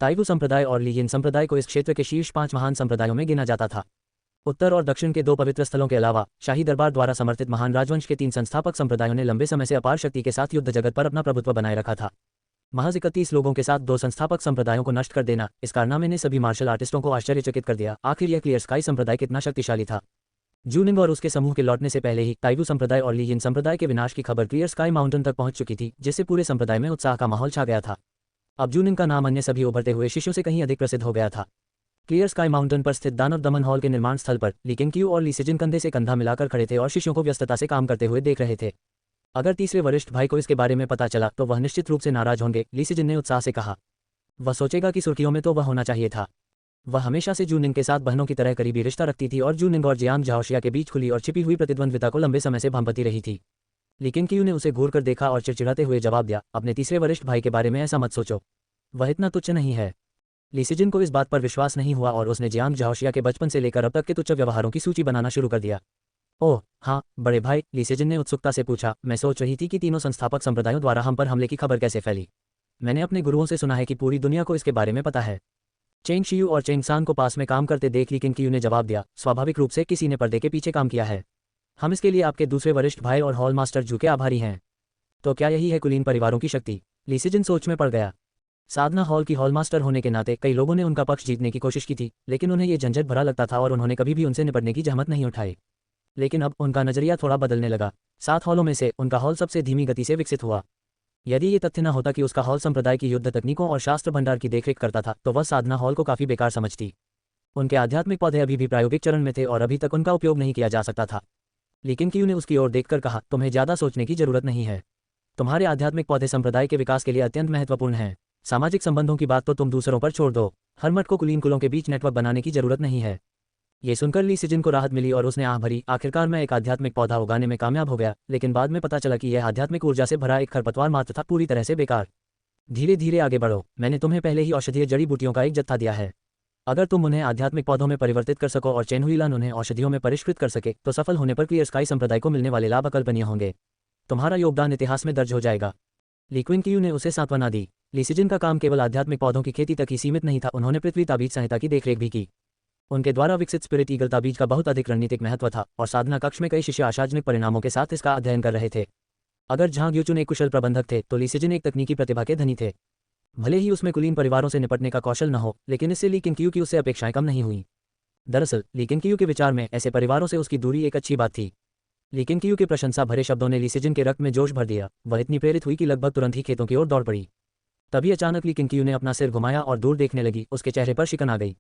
ताइवू संप्रदाय और ली यिन संप्रदाय को इस क्षेत्र के शीर्ष 5 महान संप्रदायों में गिना जाता था। उत्तर और दक्षिण के 2 पवित्र स्थलों के अलावा शाही दरबार द्वारा समर्थित महान राजवंश के 3 संस्थापक संप्रदायों ने लंबे समय से अपार शक्ति के साथ युद्ध जगत पर अपना प्रभुत्व बनाए रखा था। महज 31 लोगों के साथ 2 संस्थापक संप्रदायों को नष्ट कर देना, इस कारनामे ने सभी मार्शल आर्टिस्टों को आश्चर्यचकित कर दिया। आखिर यह क्लियर स्काई संप्रदाय कितना शक्तिशाली था। जूनिंग और उसके समूह के लौटने से पहले ही ताइवू संप्रदाय और ली यिन संप्रदाय के विनाश की खबर क्लियर स्काई माउंटेन तक पहुंच चुकी थी, जिससे पूरे संप्रदाय में उत्साह का माहौल छा गया था। अब जूनिंग का नाम अन्य सभी उभरते हुए शिष्यों से कहीं अधिक प्रसिद्ध हो गया था। क्लियर स्काई माउंटेन पर स्थित दानव दमन हॉल के निर्माण स्थल पर ली किंग और ली सिजिन कंधे से कंधा मिलाकर खड़े थे और शिष्यों को व्यस्तता से काम करते हुए देख रहे थे। अगर तीसरे वरिष्ठ भाई को इसके बारे में पता चला तो वह निश्चित रूप से नाराज होंगे, ली सिजिन ने उत्साह से कहा। वह सोचेगा कि सुर्खियों में तो वह होना चाहिए था। वह हमेशा से जूनिंग के साथ बहनों की तरह करीबी रिश्ता रखती थी और जूनिंग और जियांग झाओशिया के बीच खुली और छिपी हुई प्रतिद्वंद्विता को लंबे समय से भांपती रही थी। लेकिन कियू ने उसे घूर कर देखा और चिड़चिड़ाते हुए जवाब दिया, अपने तीसरे वरिष्ठ भाई के बारे में ऐसा मत सोचो, वह इतना तुच्छ नहीं है। ली सिजिन को इस बात पर विश्वास नहीं हुआ और उसने जियांग झाओशिया के बचपन से लेकर अब तक के तुच्छ व्यवहारों की सूची बनाना शुरू कर दिया। ओह हाँ बड़े भाई, ली सिजिन ने उत्सुकता से पूछा, मैं सोच रही थी कि तीनों संस्थापक संप्रदायों द्वारा हम पर हमले की खबर कैसे फैली। मैंने अपने गुरुओं से सुना है कि पूरी दुनिया को इसके बारे में पता है। चेंग शियू और चेंग सान को पास में काम करते देख ली किंग ने जवाब दिया, स्वाभाविक रूप से किसी ने पर्दे के पीछे काम किया है। हम इसके लिए आपके दूसरे वरिष्ठ भाई और हॉल मास्टर जू के आभारी हैं। तो क्या यही है कुलीन परिवारों की शक्ति? ली सिजिन सोच में पड़ गया। साधना हॉल की हॉल मास्टर होने के नाते कई लोगों ने उनका पक्ष जीतने की कोशिश की थी, लेकिन उन्हें यह झंझट भरा लगता था और उन्होंने कभी भी उनसे निपटने की जहमत नहीं उठाई। लेकिन अब उनका नजरिया थोड़ा बदलने लगा। 7 हॉलों में से उनका हॉल सबसे धीमी गति से विकसित हुआ। यदि ये तथ्य न होता कि उसका हॉल संप्रदाय की युद्ध तकनीकों और शास्त्र भंडार की देखरेख करता था, तो वह साधना हॉल को काफी बेकार समझती। उनके आध्यात्मिक पौधे अभी भी प्रायोगिक चरण में थे और अभी तक उनका उपयोग नहीं किया जा सकता था। लेकिन कियू ने उसकी ओर देखकर कहा, तुम्हें ज्यादा सोचने की जरूरत नहीं है। तुम्हारे आध्यात्मिक पौधे संप्रदाय के विकास के लिए अत्यंत महत्वपूर्ण हैं। सामाजिक संबंधों की बात तो तुम दूसरों पर छोड़ दो, हर मठ को कुलीन कुलों के बीच नेटवर्क बनाने की जरूरत नहीं है। ये सुनकर ली सिजिन को राहत मिली और उसने आह भरी, आखिरकार मैं एक आध्यात्मिक पौधा उगाने में कामयाब हो गया। लेकिन बाद में पता चला कि यह आध्यात्मिक ऊर्जा से भरा एक खरपतवार मात्र था, पूरी तरह से बेकार। धीरे धीरे आगे बढ़ो, मैंने तुम्हें पहले ही औषधीय जड़ी बूटियों का एक जत्था दिया है। अगर तुम उन्हें आध्यात्मिक पौधों में परिवर्तित कर सको और चेनहुइलान उन्हें औषधियों में परिष्कृत कर सके, तो सफल होने पर क्लियर स्काई संप्रदाय को मिलने वाले लाभ अकल्पनीय होंगे। तुम्हारा योगदान इतिहास में दर्ज हो जाएगा। ली क्विंग ने उसे सांत्वना दी। ली सिजिन का काम केवल आध्यात्मिक पौधों की खेती तक ही सीमित नहीं था, उन्होंने पृथ्वी ताबीज संहिता की देखरेख भी की। उनके द्वारा विकसित स्पिरिट ईगल ताबीज का बहुत अधिक रणनीतिक महत्व था और साधना कक्ष में कई शिष्य आशाजनक परिणामों के साथ इसका अध्ययन कर रहे थे। अगर झांग यूचुन एक कुशल प्रबंधक थे तो ली सिजिन एक तकनीकी प्रतिभा के धनी थे। भले ही उसमें कुलीन परिवारों से निपटने का कौशल न हो, लेकिन इससे ली किंग की उससे अपेक्षाएं कम नहीं हुई। दरअसल ली किंग के विचार में ऐसे परिवारों से उसकी दूरी एक अच्छी बात थी। ली किंग के प्रशंसा भरे शब्दों ने ली सिजिन के रक्त में जोश भर दिया। वह इतनी प्रेरित हुई कि लगभग तुरंत ही खेतों की ओर दौड़ पड़ी। तभी अचानक ली किंग ने अपना सिर घुमाया और दूर देखने लगी। उसके चेहरे पर शिकन आ गई।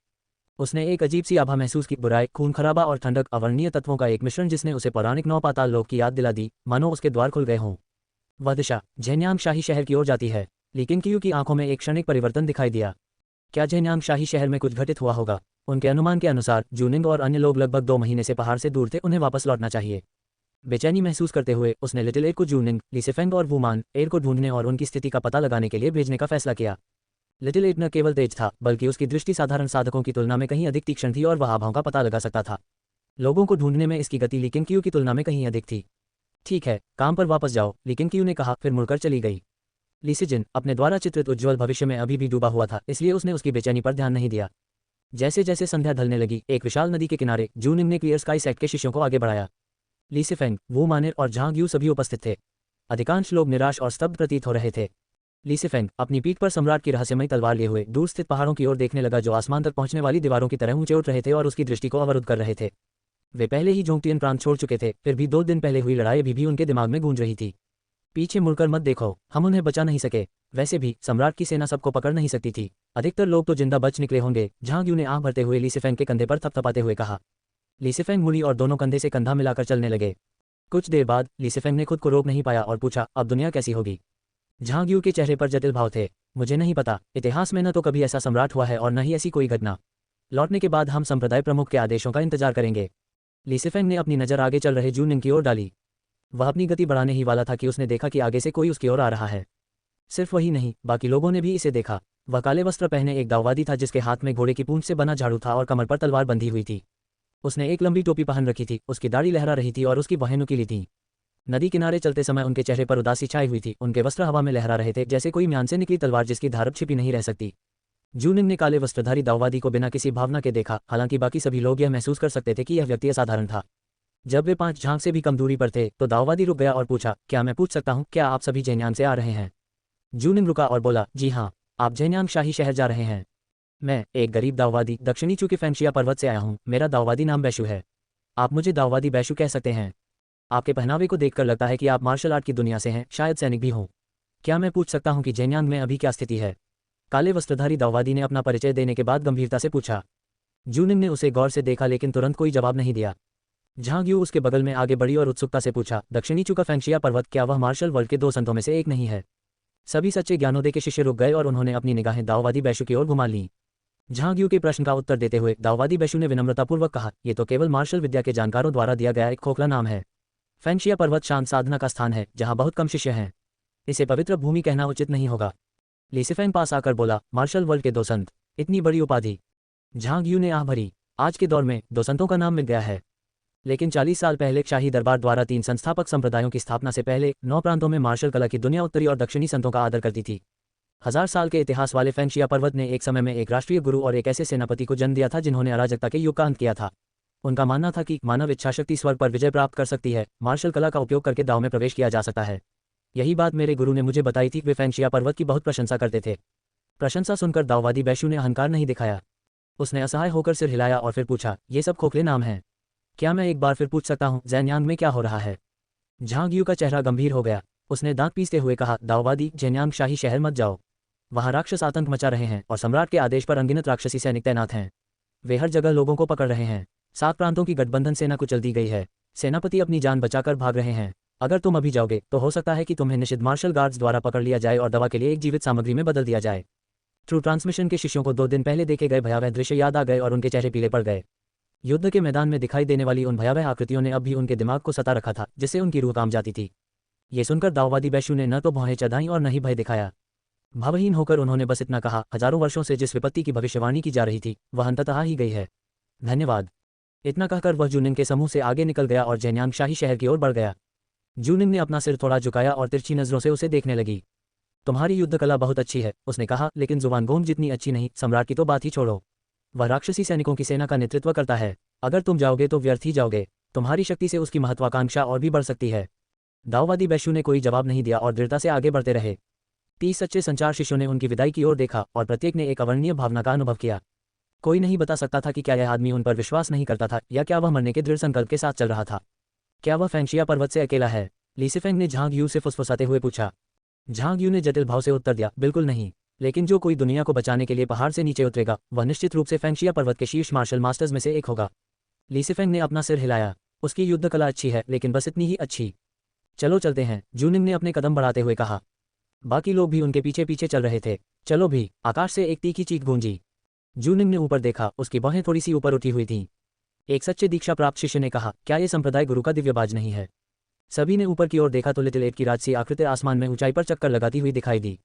उसने एक अजीब सी आभा महसूस की, बुराई, खून खराबा और ठंडक, अवर्णनीय तत्वों का एक मिश्रण जिसने उसे पौराणिक नौ पाताल लोक की याद दिला दी, मानो उसके द्वार खुल गए हों। वह दिशा झेन्यांग शाही शहर की ओर जाती है। लेकिन कियू की आंखों में एक क्षणिक परिवर्तन दिखाई दिया। क्या झेन्यांग शाही शहर में कुछ घटित हुआ होगा? उनके अनुमान के अनुसार जूनिंग और अन्य लोग लगभग 2 महीने से पहाड़ से दूर थे, उन्हें वापस लौटना चाहिए। बेचैनी महसूस करते हुए उसने लिटिल एड को जूनिंग, लीसेफेंग और वुमान एड को ढूंढने और उनकी स्थिति का पता लगाने के लिए भेजने का फैसला किया। लिटिल एड न केवल तेज था, बल्कि उसकी दृष्टि साधारण साधकों की तुलना में कहीं अधिक तीक्ष्ण थी और वह आभाओं का पता लगा सकता था। लोगों को ढूंढने में इसकी गति लीकिंग क्यू की तुलना में कहीं अधिक थी। ठीक है, काम पर वापस जाओ, लीकिंग क्यू ने कहा, फिर मुड़कर चली गई। लीसिजिन अपने द्वारा चित्रित उज्ज्वल भविष्य में अभी भी डूबा हुआ था, इसलिए उसने उसकी बेचैनी पर ध्यान नहीं दिया। जैसे जैसे संध्या ढलने लगी, एक विशाल नदी के किनारे जूनिंग ने क्लियर स्काई सेक्ट के शिष्यों को आगे बढ़ाया। लीसेफेंग, वू मानेर और झांग यू सभी उपस्थित थे। अधिकांश लोग निराश और स्तब्ध प्रतीत हो रहे थे। लीसेफेंग अपनी पीठ पर सम्राट की रहस्यमयी तलवार लिए हुए दूर स्थित पहाड़ों की ओर देखने लगा, जो आसमान तक पहुंचने वाली दीवारों की तरह ऊंचे उठ रहे थे और उसकी दृष्टि को अवरुद्ध कर रहे थे। वे पहले ही जोंगटियन प्रांत छोड़ चुके थे, फिर भी 2 दिन पहले हुई लड़ाई अभी भी उनके दिमाग में गूंज रही थी। पीछे मुड़कर मत देखो, हम उन्हें बचा नहीं सके। वैसे भी सम्राट की सेना सबको पकड़ नहीं सकती थी, अधिकतर लोग तो जिंदा बच निकले होंगे। झांग यू ने आंख भरते हुए लीसेफेंग के कंधे पर थपथपाते हुए कहा। लीसेफेंग मुड़ी और दोनों कंधे से कंधा मिलाकर चलने लगे। कुछ देर बाद लीसेफेंग ने खुद को रोक नहीं पाया और पूछा, अब दुनिया कैसी होगी? झांग यू के चेहरे पर जटिल भाव थे। मुझे नहीं पता, इतिहास में न तो कभी ऐसा सम्राट हुआ है और न ही ऐसी कोई घटना। लौटने के बाद हम संप्रदाय प्रमुख के आदेशों का इंतजार करेंगे। लीसेफेंग ने अपनी नज़र आगे चल रहे जूनिंग की ओर डाली। वह अपनी गति बढ़ाने ही वाला था कि उसने देखा कि आगे से कोई उसकी ओर आ रहा है। सिर्फ वही नहीं, बाकी लोगों ने भी इसे देखा। वह काले वस्त्र पहने एक दाववादी था, जिसके हाथ में घोड़े की पूंछ से बना झाड़ू था और कमर पर तलवार बंधी हुई थी। उसने एक लंबी टोपी पहन रखी थी, उसकी दाढ़ी लहरा रही थी और उसकी बाहें नुकीली थीं। नदी किनारे चलते समय उनके चेहरे पर उदासी छाई हुई थी, उनके वस्त्र हवा में लहरा रहे थे जैसे कोई म्यान से निकली तलवार जिसकी धार छिपी नहीं रह सकती। जूनिंग ने काले वस्त्रधारी दाववादी को बिना किसी भावना के देखा, हालांकि बाकी सभी लोग यह महसूस कर सकते थे कि यह व्यक्ति असाधारण था। जब वे 5 झांग से भी कम दूरी पर थे तो दाववादी रुक गया और पूछा, क्या मैं पूछ सकता हूँ, क्या आप सभी झेन्यांग से आ रहे हैं? जूनिंग रुका और बोला, जी हाँ। आप झेन्यांग शाही शहर जा रहे हैं? मैं एक गरीब दाववादी दक्षिणी चू के फेंगशिया पर्वत से आया हूँ। मेरा दाववादी नाम बैशु है। आप मुझे दाववादी बैशु कह सकते हैं। आपके पहनावे को देखकर लगता है कि आप मार्शल आर्ट की दुनिया से हैं, शायद सैनिक भी हों। क्या मैं पूछ सकता हूँ कि झेन्यांग में अभी क्या स्थिति है? काले वस्त्रधारी दाववादी ने अपना परिचय देने के बाद गंभीरता से पूछा। जूनिंग ने उसे गौर से देखा, लेकिन तुरंत कोई जवाब नहीं दिया। झांग यू उसके बगल में आगे बढ़ी और उत्सुकता से पूछा, दक्षिणी चू का फेंगशिया पर्वत, क्या वह मार्शल वर्ल्ड के 2 संतों में से एक नहीं है? सभी सच्चे ज्ञानोदय के शिष्य रुक गए और उन्होंने अपनी निगाहें दाववादी बैशु की ओर घुमा लीं। झांग यू के प्रश्न का उत्तर देते हुए दाववादी बैशु ने विनम्रतापूर्वक कहा, यह तो केवल मार्शल विद्या के जानकारों द्वारा दिया गया एक खोखला नाम है। फेंगशिया पर्वत शांत साधना का स्थान है, जहां बहुत कम शिष्य हैं। इसे पवित्र भूमि कहना उचित नहीं होगा। लीसेफेंग पास आकर बोला, मार्शल वर्ल्ड के 2 संत, इतनी बड़ी उपाधि। झांग यू ने आह भरी। आज के दौर में 2 संतों का नाम मिल गया है, लेकिन 40 साल पहले शाही दरबार द्वारा 3 संस्थापक संप्रदायों की स्थापना से पहले 9 प्रांतों में मार्शल कला की दुनिया उत्तरी और दक्षिणी संतों का आदर करती थी। 1000 साल के इतिहास वाले फेंगशिया पर्वत ने एक समय में एक राष्ट्रीय गुरु और एक ऐसे सेनापति को जन्म दिया था जिन्होंने अराजकता के युग का अंत किया था। उनका मानना था कि मानव इच्छाशक्ति स्वर्ग पर विजय प्राप्त कर सकती है, मार्शल कला का उपयोग करके दांव में प्रवेश किया जा सकता है। यही बात मेरे गुरु ने मुझे बताई थी। वे फेंगशिया पर्वत की बहुत प्रशंसा करते थे। प्रशंसा सुनकर दाववादी बैशु ने अहंकार नहीं दिखाया। उसने असहाय होकर सिर हिलाया और फिर पूछा, ये सब खोखले नाम हैं। क्या मैं एक बार फिर पूछ सकता हूँ, झेन्यांग में क्या हो रहा है? झांग यू का चेहरा गंभीर हो गया। उसने दांत पीसते हुए कहा, दाववादी, झेन्यांग शाही शहर मत जाओ। वहाँ राक्षस आतंक मचा रहे हैं और सम्राट के आदेश पर अनगिनत राक्षसी सैनिक तैनात हैं। वे हर जगह लोगों को पकड़ रहे हैं। 7 प्रांतों की गठबंधन सेना कुचल दी गई है। सेनापति अपनी जान बचाकर भाग रहे हैं। अगर तुम अभी जाओगे तो हो सकता है कि तुम्हें निषिद्ध मार्शल गार्ड्स द्वारा पकड़ लिया जाए और दवा के लिए एक जीवित सामग्री में बदल दिया जाए। ट्रू ट्रांसमिशन के शिष्यों को 2 दिन पहले देखे गए भयावह दृश्य याद आ गए और उनके चेहरे पीले पड़ गए। युद्ध के मैदान में दिखाई देने वाली उन भयावह आकृतियों ने अब भी उनके दिमाग को सता रखा था, जिससे उनकी रूह काम जाती थी। ये सुनकर दाववादी बैशु ने न तो भौहें चढ़ाईं और न ही भय दिखाया। भावहीन होकर उन्होंने बस इतना कहा, हजारों वर्षों से जिस विपत्ति की भविष्यवाणी की जा रही थी वह अंततः ही गई है। धन्यवाद। इतना कहकर वह जूनिंग के समूह से आगे निकल गया और झेन्यांग शाही शहर की ओर बढ़ गया। जूनिंग ने अपना सिर थोड़ा झुकाया और तिरछी नजरों से उसे देखने लगी। तुम्हारी युद्ध कला बहुत अच्छी है, उसने कहा, लेकिन जुवानगोंग जितनी अच्छी नहीं। सम्राट की तो बात ही छोड़ो। वह राक्षसी सैनिकों की सेना का नेतृत्व करता है। अगर तुम जाओगे तो व्यर्थ ही जाओगे। तुम्हारी शक्ति से उसकी महत्वाकांक्षा और भी बढ़ सकती है। दाववादी बैशु ने कोई जवाब नहीं दिया और दृढ़ता से आगे बढ़ते रहे। 30 सच्चे संचार शिष्यों ने उनकी विदाई की ओर देखा और प्रत्येक ने एक अवर्णनीय भावना का अनुभव किया। कोई नहीं बता सकता था कि क्या यह आदमी उन पर विश्वास नहीं करता था या क्या वह मरने के दृढ़ संकल्प के साथ चल रहा था। क्या वह फेंगशिया पर्वत से अकेला है? लीसेफेंग ने झांग यू से फुसफुसाते हुए पूछा। झांग यू ने जटिल भाव से उत्तर दिया, बिल्कुल नहीं। लेकिन जो कोई दुनिया को बचाने के लिए पहाड़ से नीचे उतरेगा वह निश्चित रूप से फेंगशिया पर्वत के शीर्ष मार्शल मास्टर्स में से एक होगा। लीसेफेंग ने अपना सिर हिलाया। उसकी युद्ध कला अच्छी है, लेकिन बस इतनी ही अच्छी। चलो चलते हैं, जूनिंग ने अपने कदम बढ़ाते हुए कहा। बाकी लोग भी उनके पीछे पीछे चल रहे थे। चलो भी, आकाश से एक तीखी चीख गूंजी। जूनिंग ने ऊपर देखा, उसकी बाहें थोड़ी सी ऊपर उठी हुई थीं। एक सच्चे दीक्षा प्राप्त शिष्य ने कहा, क्या ये संप्रदाय गुरु का दिव्य बाज नहीं है? सभी ने ऊपर की ओर देखा तो लिटिल एट की राजसी आकृति आसमान में ऊंचाई पर चक्कर लगाती हुई दिखाई दी।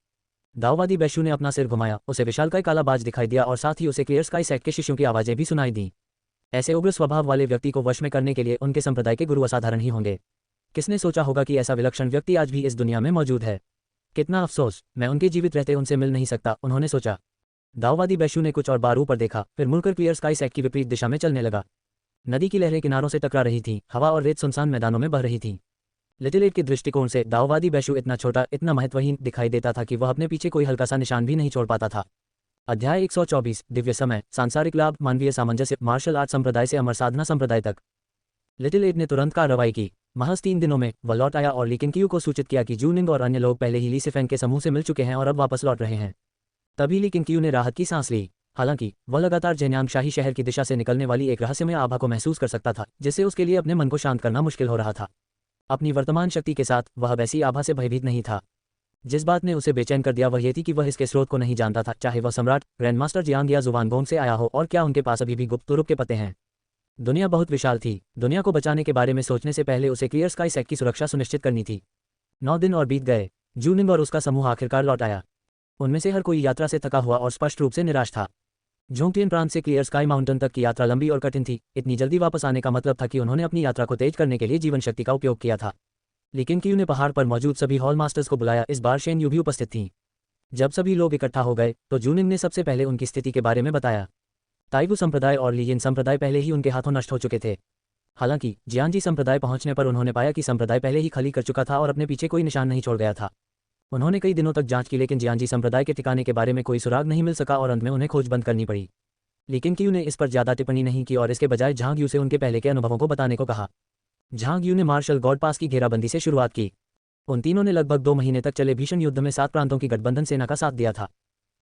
दाववादी बैशु ने अपना सिर घुमाया, उसे विशालकाय काला बाज दिखाई दिया और साथ ही उसे क्लियर स्काई सेक्ट के शिष्यों की आवाजें भी सुनाई दी। ऐसे उग्र स्वभाव वाले व्यक्ति को वश में करने के लिए उनके संप्रदाय के गुरु असाधारण ही होंगे। किसने सोचा होगा कि ऐसा विलक्षण व्यक्ति आज भी इस दुनिया में मौजूद है? कितना अफसोस, मैं उनके जीवित रहते उनसे मिल नहीं सकता, उन्होंने सोचा। दाववादी बैशु ने कुछ और बार ऊपर देखा, फिर मुड़कर क्लियर स्काई सेक्ट की विपरीत दिशा में चलने लगा। नदी की लहरें किनारों से टकरा रही थीं, हवा और रेत सुनसान मैदानों में बह रही थीं। लिटिल एट के दृष्टिकोण से दाववादी बैशु इतना छोटा, इतना महत्वहीन दिखाई देता था कि वह अपने पीछे कोई हल्का सा निशान भी नहीं छोड़ पाता था। अध्याय 124, दिव्य समय, सांसारिक लाभ, मानवीय सामंजस्य, मार्शल आर्ट संप्रदाय से अमर साधना संप्रदाय तक। लिटिल एट ने तुरंत कार्रवाई की। महज 3 दिनों में वह लौट आया और ली किंगक्यू को सूचित किया कि जूनिंग और अन्य लोग पहले ही ली सिफेंग के समूह से मिल चुके हैं और अब वापस लौट रहे हैं। तभी ली किंगक्यू ने राहत की सांस ली। हालांकि वह लगातार जेन्यांग शाही शहर की दिशा से निकलने वाली एक रहस्यमय आभा को महसूस कर सकता था, जिससे उसके लिए अपने मन को शांत करना मुश्किल हो रहा था। अपनी वर्तमान शक्ति के साथ वह वैसी आभा से भयभीत नहीं था। जिस बात ने उसे बेचैन कर दिया वह ये थी कि वह इसके स्रोत को नहीं जानता था, चाहे वह सम्राट, ग्रैंडमास्टर जियांग या जुवानगोंग से आया हो, और क्या उनके पास अभी भी गुप्त तुरुप के पते हैं। दुनिया बहुत विशाल थी। दुनिया को बचाने के बारे में सोचने से पहले उसे क्लियर स्काई सेक्ट की सुरक्षा सुनिश्चित करनी थी। 9 दिन और बीत गए। जूनिंग और उसका समूह आखिरकार लौट आया। उनमें से हर कोई यात्रा से थका हुआ और स्पष्ट रूप से निराश था। जोंगटियन प्रांत से क्लियर स्काई माउंटेन तक की यात्रा लंबी और कठिन थी। इतनी जल्दी वापस आने का मतलब था कि उन्होंने अपनी यात्रा को तेज करने के लिए जीवन शक्ति का उपयोग किया था। लेकिन क्यू ने पहाड़ पर मौजूद सभी हॉल मास्टर्स को बुलाया। इस बार शेन यू भी उपस्थित थीं। जब सभी लोग इकट्ठा हो गए तो जूनिंग ने सबसे पहले उनकी स्थिति के बारे में बताया। ताइवू संप्रदाय और लीयिन संप्रदाय पहले ही उनके हाथों नष्ट हो चुके थे। हालांकि जियांजी संप्रदाय पहुंचने पर उन्होंने पाया कि संप्रदाय पहले ही खाली कर चुका था और अपने पीछे कोई निशान नहीं छोड़ गया था। उन्होंने कई दिनों तक जांच की, लेकिन जियांजी संप्रदाय के ठिकाने के बारे में कोई सुराग नहीं मिल सका और अंत में उन्हें खोज बंद करनी पड़ी। लेकिन क्यू ने इस पर ज्यादा टिप्पणी नहीं की और इसके बजाय झांग यू से उनके पहले के अनुभवों को बताने को कहा। झांग यू ने मार्शल गॉड पास की घेराबंदी से शुरुआत की। उन तीनों ने लगभग 2 महीने तक चले भीषण युद्ध में 7 प्रांतों की गठबंधन सेना का साथ दिया था।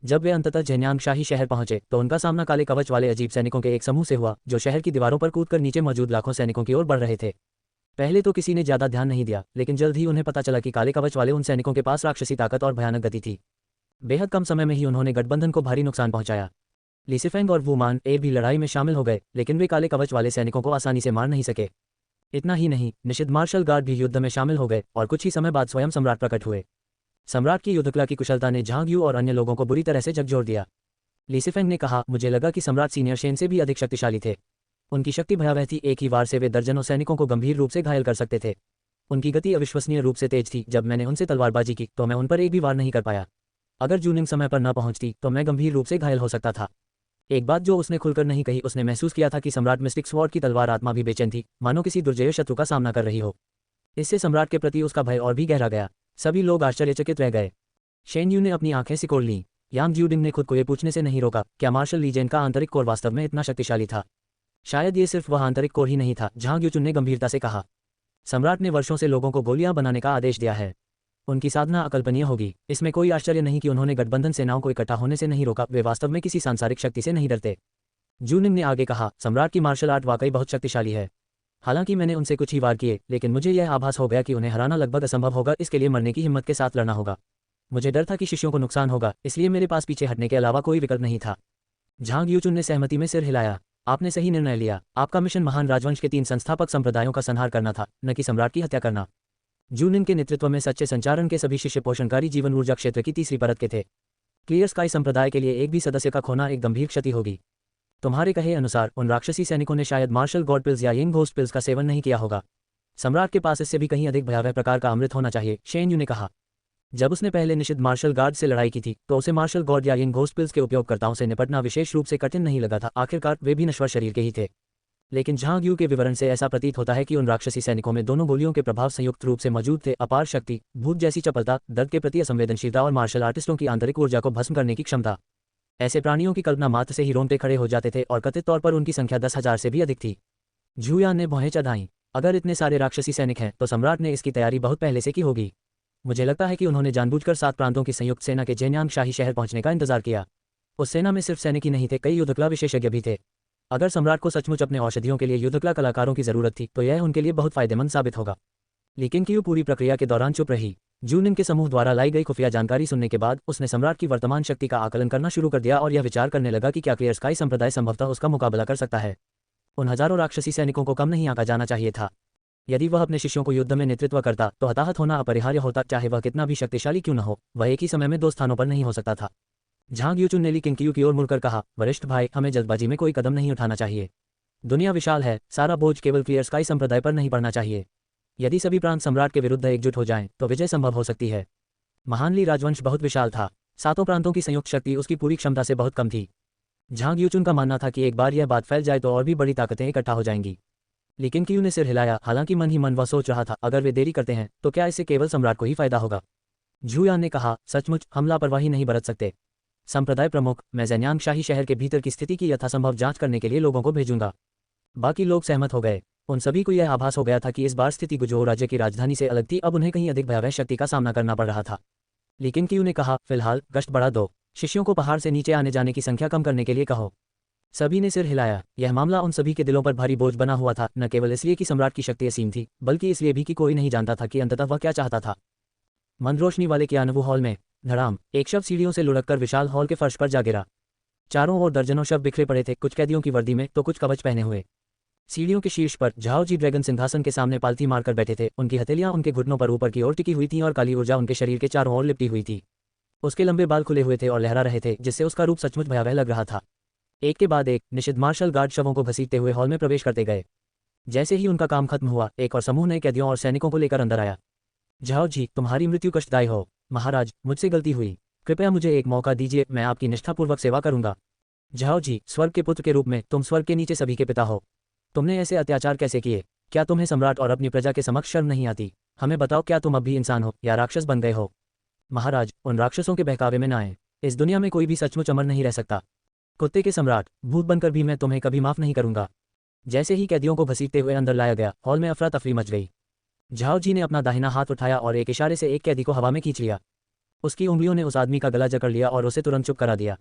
जब वे अंततः जेन्यांग शाही शहर पहुंचे तो उनका सामना काले कवच वाले अजीब सैनिकों के एक समूह से हुआ, जो शहर की दीवारों पर कूदकर नीचे मौजूद लाखों सैनिकों की ओर बढ़ रहे थे। पहले तो किसी ने ज्यादा ध्यान नहीं दिया, लेकिन जल्द ही उन्हें पता चला कि काले कवच वाले उन सैनिकों के पास राक्षसी ताकत और भयानक गति थी। बेहद कम समय में ही उन्होंने गठबंधन को भारी नुकसान पहुंचाया। ली सिफेंग और वू मान ए भी लड़ाई में शामिल हो गए, लेकिन वे काले कवच वाले सैनिकों को आसानी से मार नहीं सके। इतना ही नहीं, निषिद्ध मार्शल गार्ड भी युद्ध में शामिल हो गए और कुछ ही समय बाद स्वयं सम्राट प्रकट हुए। सम्राट की युद्धकला की कुशलता ने झांग यू और अन्य लोगों को बुरी तरह से झकझोर दिया। ली सिफेंग ने कहा, मुझे लगा कि सम्राट सीनियर शेन से भी अधिक शक्तिशाली थे। उनकी शक्ति भयावह थी। एक ही वार से वे दर्जनों सैनिकों को गंभीर रूप से घायल कर सकते थे। उनकी गति अविश्वसनीय रूप से तेज थी। जब मैंने उनसे तलवारबाजी की तो मैं उन पर एक भी वार नहीं कर पाया। अगर जूनिंग समय पर न पहुंचती तो मैं गंभीर रूप से घायल हो सकता था। एक बात जो उसने खुलकर नहीं कही, उसने महसूस किया था कि सम्राट मिस्टिक स्वॉर्ड की तलवार आत्मा भी बेचैन थी, मानो किसी दुर्जय शत्रु का सामना कर रही हो। इससे सम्राट के प्रति उसका भय और भी गहरा गया। सभी लोग आश्चर्यचकित रह गए। शेन यू ने अपनी आंखें सिकोड़ लीं। यांग ज्यूडिंग ने खुद को ये पूछने से नहीं रोका, क्या मार्शल लीजेन का आंतरिक कोर वास्तव में इतना शक्तिशाली था? शायद ये सिर्फ वह आंतरिक कोर ही नहीं था, झांग यूचुन ने गंभीरता से कहा। सम्राट ने वर्षों से लोगों को गोलियां बनाने का आदेश दिया है। उनकी साधना अकल्पनीय होगी। इसमें कोई आश्चर्य नहीं कि उन्होंने गठबंधन सेनाओं को इकट्ठा होने से नहीं रोका। वे वास्तव में किसी सांसारिक शक्ति से नहीं डरते। जूनिंग ने आगे कहा, सम्राट की मार्शल आर्ट वाकई बहुत शक्तिशाली है। हालांकि मैंने उनसे कुछ ही वार किए, लेकिन मुझे यह आभास हो गया कि उन्हें हराना लगभग असंभव होगा। इसके लिए मरने की हिम्मत के साथ लड़ना होगा। मुझे डर था कि शिष्यों को नुकसान होगा, इसलिए मेरे पास पीछे हटने के अलावा कोई विकल्प नहीं था। झांग यूचुन ने सहमति में सिर हिलाया। आपने सही निर्णय लिया। आपका मिशन महान राजवंश के 3 संस्थापक संप्रदायों का संहार करना था, न कि सम्राट की हत्या करना। जूनिंग के नेतृत्व में सच्चे संचारण के सभी शिष्य पोषणकारी जीवन ऊर्जा क्षेत्र की तीसरी परत के थे। क्लियर स्काई संप्रदाय के लिए एक भी सदस्य का खोना एक गंभीर क्षति होगी। तुम्हारे कहे अनुसार उन राक्षसी सैनिकों ने शायद मार्शल गॉड पिल्स या यिंग घोस्ट पिल्स का सेवन नहीं किया होगा। सम्राट के पास इससे भी कहीं अधिक भयावह प्रकार का अमृत होना चाहिए, शेन यू ने कहा। जब उसने पहले निषिद्ध मार्शल गार्ड से लड़ाई की थी तो उसे मार्शल गॉड या यिंग घोस्ट पिल्स के उपयोगकर्ताओं से निपटना विशेष रूप से कठिन नहीं लगा था। आखिरकार वे भी नश्वर शरीर के ही थे। लेकिन झांग यू के विवरण से ऐसा प्रतीत होता है कि उन राक्षसी सैनिकों में दोनों गोलियों के प्रभाव संयुक्त रूप से मौजूद थे। अपार शक्ति, भूत जैसी चपलता, दर्द के प्रति असंवेदनशीलता और मार्शल आर्टिस्टों की आंतरिक ऊर्जा को भस्म करने की क्षमता। ऐसे प्राणियों की कल्पना मात्र से ही रोंगटे खड़े हो जाते थे और कथित तौर पर उनकी संख्या 10,000 से भी अधिक थी। झूयान ने भौहें चढ़ाईं। अगर इतने सारे राक्षसी सैनिक हैं तो सम्राट ने इसकी तैयारी बहुत पहले से की होगी। मुझे लगता है कि उन्होंने जानबूझकर 7 प्रांतों की संयुक्त सेना के जेन्यांग शाही शहर पहुंचने का इंतजार किया। उस सेना में सिर्फ सैनिक ही नहीं थे, कई युद्धकला विशेषज्ञ भी थे। अगर सम्राट को सचमुच अपने औषधियों के लिए युद्धकला कलाकारों की जरूरत थी तो यह उनके लिए बहुत फायदेमंद साबित होगा। लेकिन क्यू पूरी प्रक्रिया के दौरान चुप रही। जूनिन के समूह द्वारा लाई गई खुफिया जानकारी सुनने के बाद उसने सम्राट की वर्तमान शक्ति का आकलन करना शुरू कर दिया और यह विचार करने लगा कि क्या क्लियर स्काई संप्रदाय संभवतः उसका मुकाबला कर सकता है। उन हजारों राक्षसी सैनिकों को कम नहीं आंका जाना चाहिए था। यदि वह अपने शिष्यों को युद्ध में नेतृत्व करता तो हताहत होना अपरिहार्य होता, चाहे वह कितना भी शक्तिशाली क्यों न हो। वह एक ही समय में 2 स्थानों पर नहीं हो सकता था। झांग यूचुन ने ली किंग की ओर मुड़कर कहा, वरिष्ठ भाई, हमें जल्दबाजी में कोई कदम नहीं उठाना चाहिए। दुनिया विशाल है, सारा बोझ केवल क्लियर स्काई संप्रदाय पर नहीं पड़ना चाहिए। यदि सभी प्रांत सम्राट के विरुद्ध एकजुट हो जाएं तो विजय संभव हो सकती है। महान ली राजवंश बहुत विशाल था। 7 प्रांतों की संयुक्त शक्ति उसकी पूरी क्षमता से बहुत कम थी। झांग यूचुन का मानना था कि एक बार यह बात फैल जाए तो और भी बड़ी ताकतें इकट्ठा हो जाएंगी। लेकिन क्यू ने सिर हिलाया। हालांकि मन ही मन वह सोच रहा था, अगर वे देरी करते हैं तो क्या इससे केवल सम्राट को ही फायदा होगा। झूयान ने कहा, सचमुच हम लापरवाही नहीं बरत सकते। संप्रदाय प्रमुख, मैं ज़ेन्यांग शाही शहर के भीतर की स्थिति की यथासंभव जांच करने के लिए लोगों को भेजूंगा। बाकी लोग सहमत हो गए। उन सभी को यह आभास हो गया था कि इस बार स्थिति गुजोऊ राज्य की राजधानी से अलग थी। अब उन्हें कहीं अधिक भयावह शक्ति का सामना करना पड़ रहा था। लेकिन क्यू ने कहा, फिलहाल गश्त बढ़ा दो। शिष्यों को पहाड़ से नीचे आने जाने की संख्या कम करने के लिए कहो। सभी ने सिर हिलाया। यह मामला उन सभी के दिलों पर भारी बोझ बना हुआ था, न केवल इसलिए कि सम्राट की शक्ति असीम थी, बल्कि इसलिए भी कि कोई नहीं जानता था कि अंततः वह क्या चाहता था। मंद रोशनी वाले कियानवु हॉल में धड़ाम, एक शव सीढ़ियों से लुढ़ककर विशाल हॉल के फर्श पर जा गिरा। चारों ओर दर्जनों शव बिखरे पड़े थे, कुछ कैदियों की वर्दी में तो कुछ कवच पहने हुए। सीढ़ियों के शीर्ष पर झाओ जी ड्रैगन सिंहासन के सामने पालथी मारकर बैठे थे। उनकी हथेलियां उनके घुटनों पर ऊपर की ओर टिकी हुई थीं और काली ऊर्जा उनके शरीर के चारों ओर लिपटी हुई थी। उसके लंबे बाल खुले हुए थे और लहरा रहे थे, जिससे उसका रूप सचमुच भयावह लग रहा था। एक के बाद एक निषिद्ध मार्शल गार्ड शवों को घसीटते हुए हॉल में प्रवेश करते गए। जैसे ही उनका काम खत्म हुआ, एक और समूह नए कैदियों और सैनिकों को लेकर अंदर आया। झाओ जी, तुम्हारी मृत्यु कष्टदायी हो। महाराज, मुझसे गलती हुई, कृपया मुझे एक मौका दीजिए, मैं आपकी निष्ठापूर्वक सेवा करूंगा। झाओ जी, स्वर्ग के पुत्र के रूप में तुम स्वर्ग के नीचे सभी के पिता हो। तुमने ऐसे अत्याचार कैसे किए? क्या तुम्हें सम्राट और अपनी प्रजा के समक्ष शर्म नहीं आती? हमें बताओ, क्या तुम अब भी इंसान हो या राक्षस बन गए हो? महाराज, उन राक्षसों के बहकावे में न आए। इस दुनिया में कोई भी सचमुच अमर नहीं रह सकता। कुत्ते के सम्राट, भूत बनकर भी मैं तुम्हें कभी माफ नहीं करूंगा। जैसे ही कैदियों को घसीटते हुए अंदर लाया गया, हॉल में अफरा तफरी मच गई। झाओ जी ने अपना दाहिना हाथ उठाया और एक इशारे से एक कैदी को हवा में खींच लिया। उसकी उंगलियों ने उस आदमी का गला जकड़ लिया और उसे तुरंत चुप करा दिया।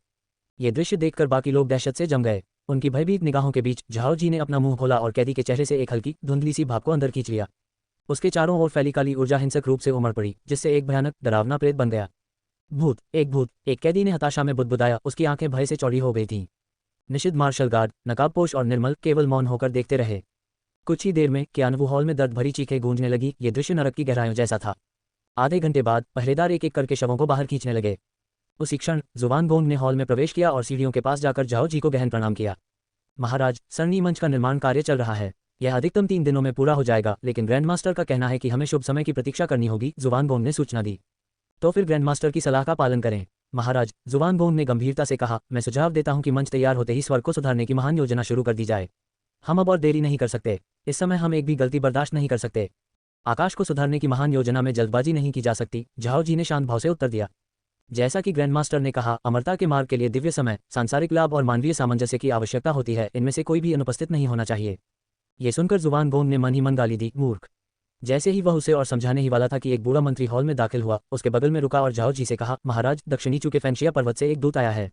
ये दृश्य देखकर बाकी लोग दहशत से जम गए। उनकी भयभीत निगाहों के बीच झाओ जी ने अपना मुंह खोला और कैदी के चेहरे से एक हल्की धुंधली सी भाप को अंदर खींच लिया। उसके चारों ओर फैली काली ऊर्जा हिंसक रूप से उमड़ पड़ी, जिससे एक भयानक डरावना प्रेत बन गया। भूत, एक कैदी ने हताशा में बुदबुदाया। उसकी आंखें भय से चौड़ी हो गई थीं। निषिद्ध मार्शल गार्ड, नकाबपोश और निर्मल, केवल मौन होकर देखते रहे। कुछ ही देर में कियानवु हॉल में दर्द भरी चीखें गूंजने लगी। ये दृश्य नरक की गहराइयों जैसा था। आधे घंटे बाद पहरेदार एक एक करके शवों को बाहर खींचने लगे। उसी क्षण जुवानगोंग ने हॉल में प्रवेश किया और सीढ़ियों के पास जाकर झाओ जी को गहन प्रणाम किया। महाराज, सरणी मंच का निर्माण कार्य चल रहा है। यह अधिकतम 3 दिनों में पूरा हो जाएगा, लेकिन ग्रैंडमास्टर का कहना है कि हमें शुभ समय की प्रतीक्षा करनी होगी। जुवानगोंग ने सूचना दी। तो फिर ग्रैंडमास्टर की सलाह का पालन करें। महाराज, जुवानगोंग ने गंभीरता से कहा, मैं सुझाव देता हूं कि मंच तैयार होते ही स्वर्ग को सुधारने की महान योजना शुरू कर दी जाए। हम अब और देरी नहीं कर सकते। इस समय हम एक भी गलती बर्दाश्त नहीं कर सकते। आकाश को सुधारने की महान योजना में जल्दबाजी नहीं की जा सकती। झाओ जी ने शांत भाव से उत्तर दिया। जैसा कि ग्रैंडमास्टर ने कहा, अमरता के मार्ग के लिए दिव्य समय, सांसारिक लाभ और मानवीय सामंजस्य की आवश्यकता होती है। इनमें से कोई भी अनुपस्थित नहीं होना चाहिए। ये सुनकर जुवानगोंग ने मन ही मन गाली दी, मूर्ख। जैसे ही वह उसे और समझाने ही वाला था कि एक बूढ़ा मंत्री हॉल में दाखिल हुआ, उसके बगल में रुका और झाओ जी से कहा, महाराज, दक्षिणी चू के फेंशिया पर्वत से एक दूत आया है।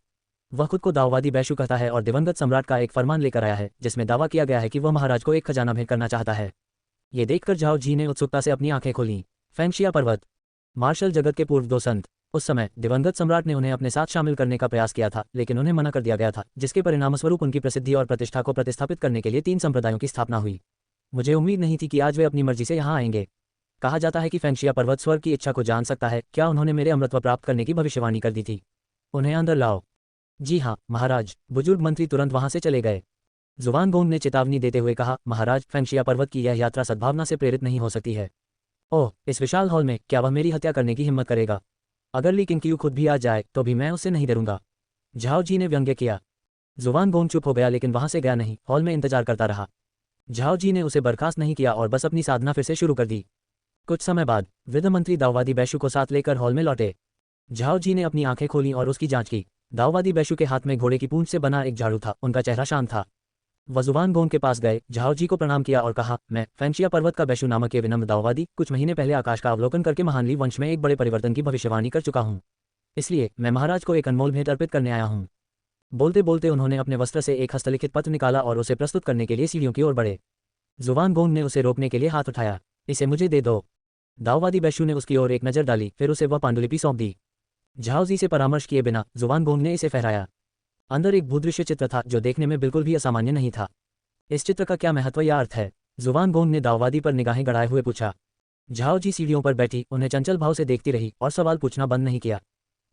वह खुद को दाववादी बैशु कहता है और दिवंगत सम्राट का एक फरमान लेकर आया है, जिसमें दावा किया गया है कि वह महाराज को एक खजाना भेंट करना चाहता है। ये देखकर झाओ जी ने उत्सुकता से अपनी आंखें खोलीं। फेंशिया पर्वत, मार्शल जगत के पूर्व 2 संत। उस समय दिवंगत सम्राट ने उन्हें अपने साथ शामिल करने का प्रयास किया था, लेकिन उन्हें मना कर दिया गया था, जिसके परिणामस्वरूप उनकी प्रसिद्धि और प्रतिष्ठा को प्रतिस्थापित करने के लिए 3 संप्रदायों की स्थापना हुई। मुझे उम्मीद नहीं थी कि आज वे अपनी मर्जी से यहाँ आएंगे। कहा जाता है कि फेंशिया पर्वत स्वर्ग की इच्छा को जान सकता है। क्या उन्होंने मेरे अमृतत्व प्राप्त करने की भविष्यवाणी कर दी थी? उन्हें अंदर लाओ। जी हाँ महाराज। बुजुर्ग मंत्री तुरंत वहां से चले गए। जुवानगोंग ने चेतावनी देते हुए कहा, महाराज, फेंशिया पर्वत की यह यात्रा सद्भावना से प्रेरित नहीं हो सकती है। ओह, इस विशाल हॉल में क्या वह मेरी हत्या करने की हिम्मत करेगा? अगर ली किंग खुद भी आ जाए तो भी मैं उससे नहीं डरूंगा। झाओ जी ने व्यंग्य किया। जुवानगोंग चुप हो गया, लेकिन वहां से गया नहीं, हॉल में इंतजार करता रहा। झाओ जी ने उसे बर्खास्त नहीं किया और बस अपनी साधना फिर से शुरू कर दी। कुछ समय बाद वृद्ध मंत्री दाववादी बैशु को साथ लेकर हॉल में लौटे। झाओ जी ने अपनी आंखें खोलीं और उसकी जांच की। दाववादी बैशु के हाथ में घोड़े की पूंछ से बना एक झाड़ू था। उनका चेहरा शांत था। वह जुवानगोंग के पास गए, झाओ जी को प्रणाम किया और कहा, मैं फेंशिया पर्वत का बैशु नामक ये विनम्र दाववादी कुछ महीने पहले आकाश का अवलोकन करके महान ली वंश में एक बड़े परिवर्तन की भविष्यवाणी कर चुका हूँ। इसलिए मैं महाराज को एक अनमोल भेंट अर्पित करने आया हूँ। बोलते बोलते उन्होंने अपने वस्त्र से एक हस्तलिखित पत्र निकाला और उसे प्रस्तुत करने के लिए सीढ़ियों की ओर बढ़े। जुवानगोंग ने उसे रोकने के लिए हाथ उठाया। इसे मुझे दे दो। दाऊवादी बैशु ने उसकी ओर एक नज़र डाली, फिर उसे वह पांडुलिपि सौंप दी। झाओ जी से परामर्श किए बिना जुवानगोंग ने इसे फहराया। अंदर एक भूदृश्य चित्र था जो देखने में बिल्कुल भी असामान्य नहीं था। इस चित्र का क्या महत्व या अर्थ है? जुवानगोंग ने दाऊवादी पर निगाहें गड़ाए हुए पूछा। झाओ जी सीढ़ियों पर बैठी उन्हें चंचल भाव से देखती रही और सवाल पूछना बंद नहीं किया।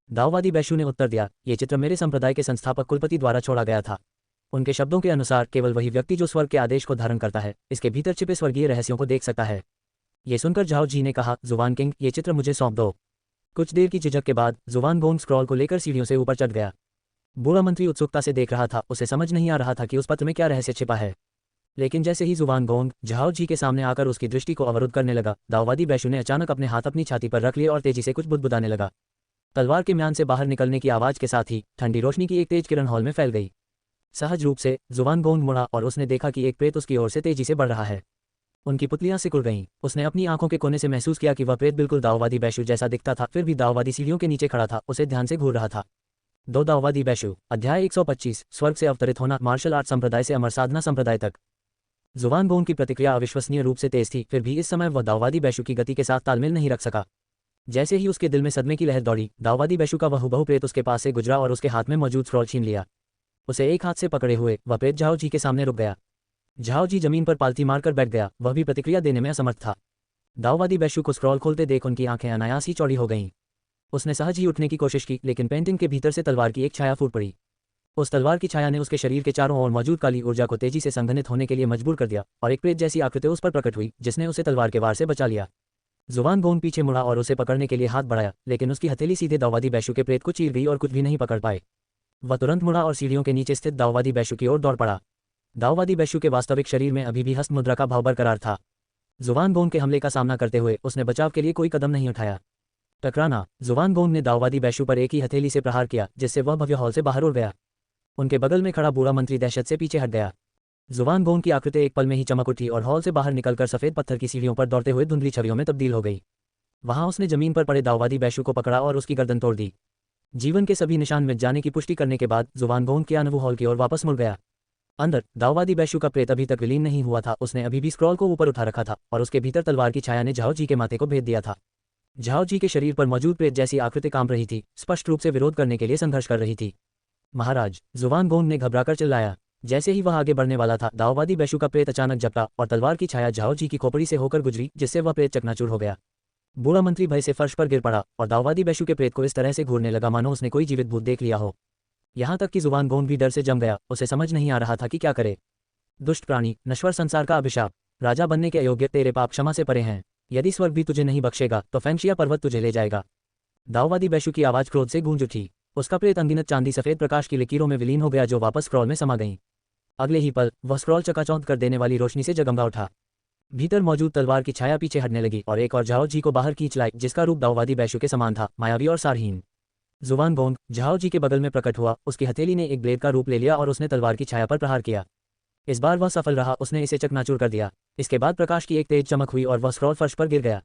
दाऊवादी बैशु ने उत्तर दिया, ये चित्र मेरे संप्रदाय के संस्थापक कुलपति द्वारा छोड़ा गया था। उनके शब्दों के अनुसार केवल वही व्यक्ति जो स्वर्ग के आदेश को धारण करता है इसके भीतर छिपे स्वर्गीय रहस्यों को देख सकता है। ये सुनकर झाओ जी ने कहा, जुवान किंग, ये चित्र मुझे सौंप दो। कुछ देर की झिझक के बाद जुवानगोंग स्क्रॉल को लेकर सीढ़ियों से ऊपर चढ़ गया। बूढ़ा मंत्री उत्सुकता से देख रहा था, उसे समझ नहीं आ रहा था कि उस पत्र में क्या रहस्य छिपा है। लेकिन जैसे ही जुवानगोंग झाओ जी के सामने आकर उसकी दृष्टि को अवरुद्ध करने लगा, दाऊवादी बैशु ने अचानक अपने हाथ अपनी छाती पर रख लिए और तेजी से कुछ बुदबुदाने लगा। तलवार के म्यान से बाहर निकलने की आवाज के साथ ही ठंडी रोशनी की एक तेज किरण हॉल में फैल गई। सहज रूप से जुवानगोंग मुड़ा और उसने देखा कि एक प्रेत उसकी ओर से तेजी से बढ़ रहा है। उनकी पुतलियां सिकुड़ गईं। उसने अपनी आंखों के कोने से महसूस किया कि वह प्रेत बिल्कुल दाऊवादी बैशु जैसा दिखता था, फिर भी दाऊवादी सीढ़ियों के नीचे खड़ा था, उसे ध्यान से घूर रहा था। दो दाऊवादी बैशु, अध्याय 125, स्वर्ग से अवतरित होना, मार्शल आर्ट संप्रदाय से अमर साधना संप्रदाय तक। जुवानगोंग की प्रतिक्रिया अविश्वसनीय रूप से तेज थी, फिर भी इस समय वह दाऊवादी बैशु की गति के साथ तालमेल नहीं रख सका। जैसे ही उसके दिल में सदमे की लहर दौड़ी, दाऊवादी बैशु का वह हुबहू प्रेत उसके पास से गुजरा और उसके हाथ में मौजूद स्क्रॉल छीन लिया। उसे एक हाथ से पकड़े हुए वह प्रेत झाओ जी के सामने रुक गया। झाओ जी जमीन पर पालथी मारकर बैठ गया, वह भी प्रतिक्रिया देने में असमर्थ था। दाऊवादी बैशु को स्क्रॉल खोलते देख उनकी आंखें अनायास ही चौड़ी हो गईं। उसने सहज ही उठने की कोशिश की, लेकिन पेंटिंग के भीतर से तलवार की एक छाया फूट पड़ी। उस तलवार की छाया ने उसके शरीर के चारों ओर मौजूद काली ऊर्जा को तेजी से संघनित होने के लिए मजबूर कर दिया और एक प्रेत जैसी आकृति उस पर प्रकट हुई, जिसने उसे तलवार के वार से बचा लिया। जुवानगोंग पीछे मुड़ा और उसे पकड़ने के लिए हाथ बढ़ाया, लेकिन उसकी हथेली सीधे दाऊवादी बैशु के प्रेत को चीर गई और कुछ भी नहीं पकड़ पाए। वह तुरंत मुड़ा और सीढ़ियों के नीचे स्थित दाऊवादी बैशु की ओर दौड़ पड़ा। दाऊवादी बैशु के वास्तविक शरीर में अभी भी हस्त मुद्रा का भाव बरकरार था। जुवानगोंग के हमले का सामना करते हुए उसने बचाव के लिए कोई कदम नहीं उठाया। टकराना। जुवानगोंग ने दाऊवादी बैशु पर एक ही हथेली से प्रहार किया, जिससे वह भव्य हॉल से बाहर उड़ गया। उनके बगल में खड़ा बूढ़ा मंत्री दहशत से पीछे हट गया। जुवानगोंग की आकृति एक पल में ही चमक उठी और हॉल से बाहर निकलकर सफेद पत्थर की सीढ़ियों पर दौड़ते हुए धुंधली छवियों में तब्दील हो गई। वहां उसने जमीन पर पड़े दाऊवादी बैशु को पकड़ा और उसकी गर्दन तोड़ दी। जीवन के सभी निशान मिट जाने की पुष्टि करने के बाद जुवानगोंग के अनुभव हॉल की ओर वापस मुड़ गया। अंदर दाऊवादी बैशु का प्रेत अभी तक विलीन नहीं हुआ था। उसने अभी भी स्क्रॉल को ऊपर उठा रखा था और उसके भीतर तलवार की छाया ने झाओ जी के माथे को भेद दिया था। झाओ जी के शरीर पर मौजूद प्रेत जैसी आकृति कांप रही थी, स्पष्ट रूप से विरोध करने के लिए संघर्ष कर रही थी। महाराज, जुवानगोंग ने घबराकर चिल्लाया। जैसे ही वह आगे बढ़ने वाला था, दाऊवादी बैशु का प्रेत अचानक झपटा और तलवार की छाया झाओ जी की खोपड़ी से होकर गुजरी, जिससे वह प्रेत चकनाचूर हो गया। बूढ़ा मंत्री भय से फर्श पर गिर पड़ा और दाऊवादी बैशु के प्रेत को इस तरह से घूरने लगा मानो उसने कोई जीवित भूत देख लिया हो। यहाँ तक कि जुवानगोंग भी डर से जम गया, उसे समझ नहीं आ रहा था कि क्या करे। दुष्ट प्राणी, नश्वर संसार का अभिशाप, राजा बनने के अयोग्य, तेरे पाप क्षमा से परे हैं। यदि स्वर्ग भी तुझे नहीं बख्शेगा तो फेंगशिया पर्वत तुझे ले जाएगा। दाऊवादी बैशु की आवाज क्रोध से गूंज उठी। उसका प्रेत अनगिनत चांदी सफेद प्रकाश की लकीरों में विलीन हो गया, जो वापस स्क्रॉल में समा गईं। अगले ही पल वह स्क्रॉल चकाचौंध कर देने वाली रोशनी से जगमगा उठा। भीतर मौजूद तलवार की छाया पीछे हटने लगी और एक और झाओ जी को बाहर खींच लाई, जिसका रूप दाऊवादी बैशु के समान था, मायावी और सारहीन। जुवानगोंग झाओ जी के बगल में प्रकट हुआ। उसकी हथेली ने एक ब्लेड का रूप ले लिया और उसने तलवार की छाया पर प्रहार किया। इस बार वह सफल रहा, उसने इसे चकनाचूर कर दिया। इसके बाद प्रकाश की एक तेज चमक हुई और वह स्क्रॉल फर्श पर गिर गया।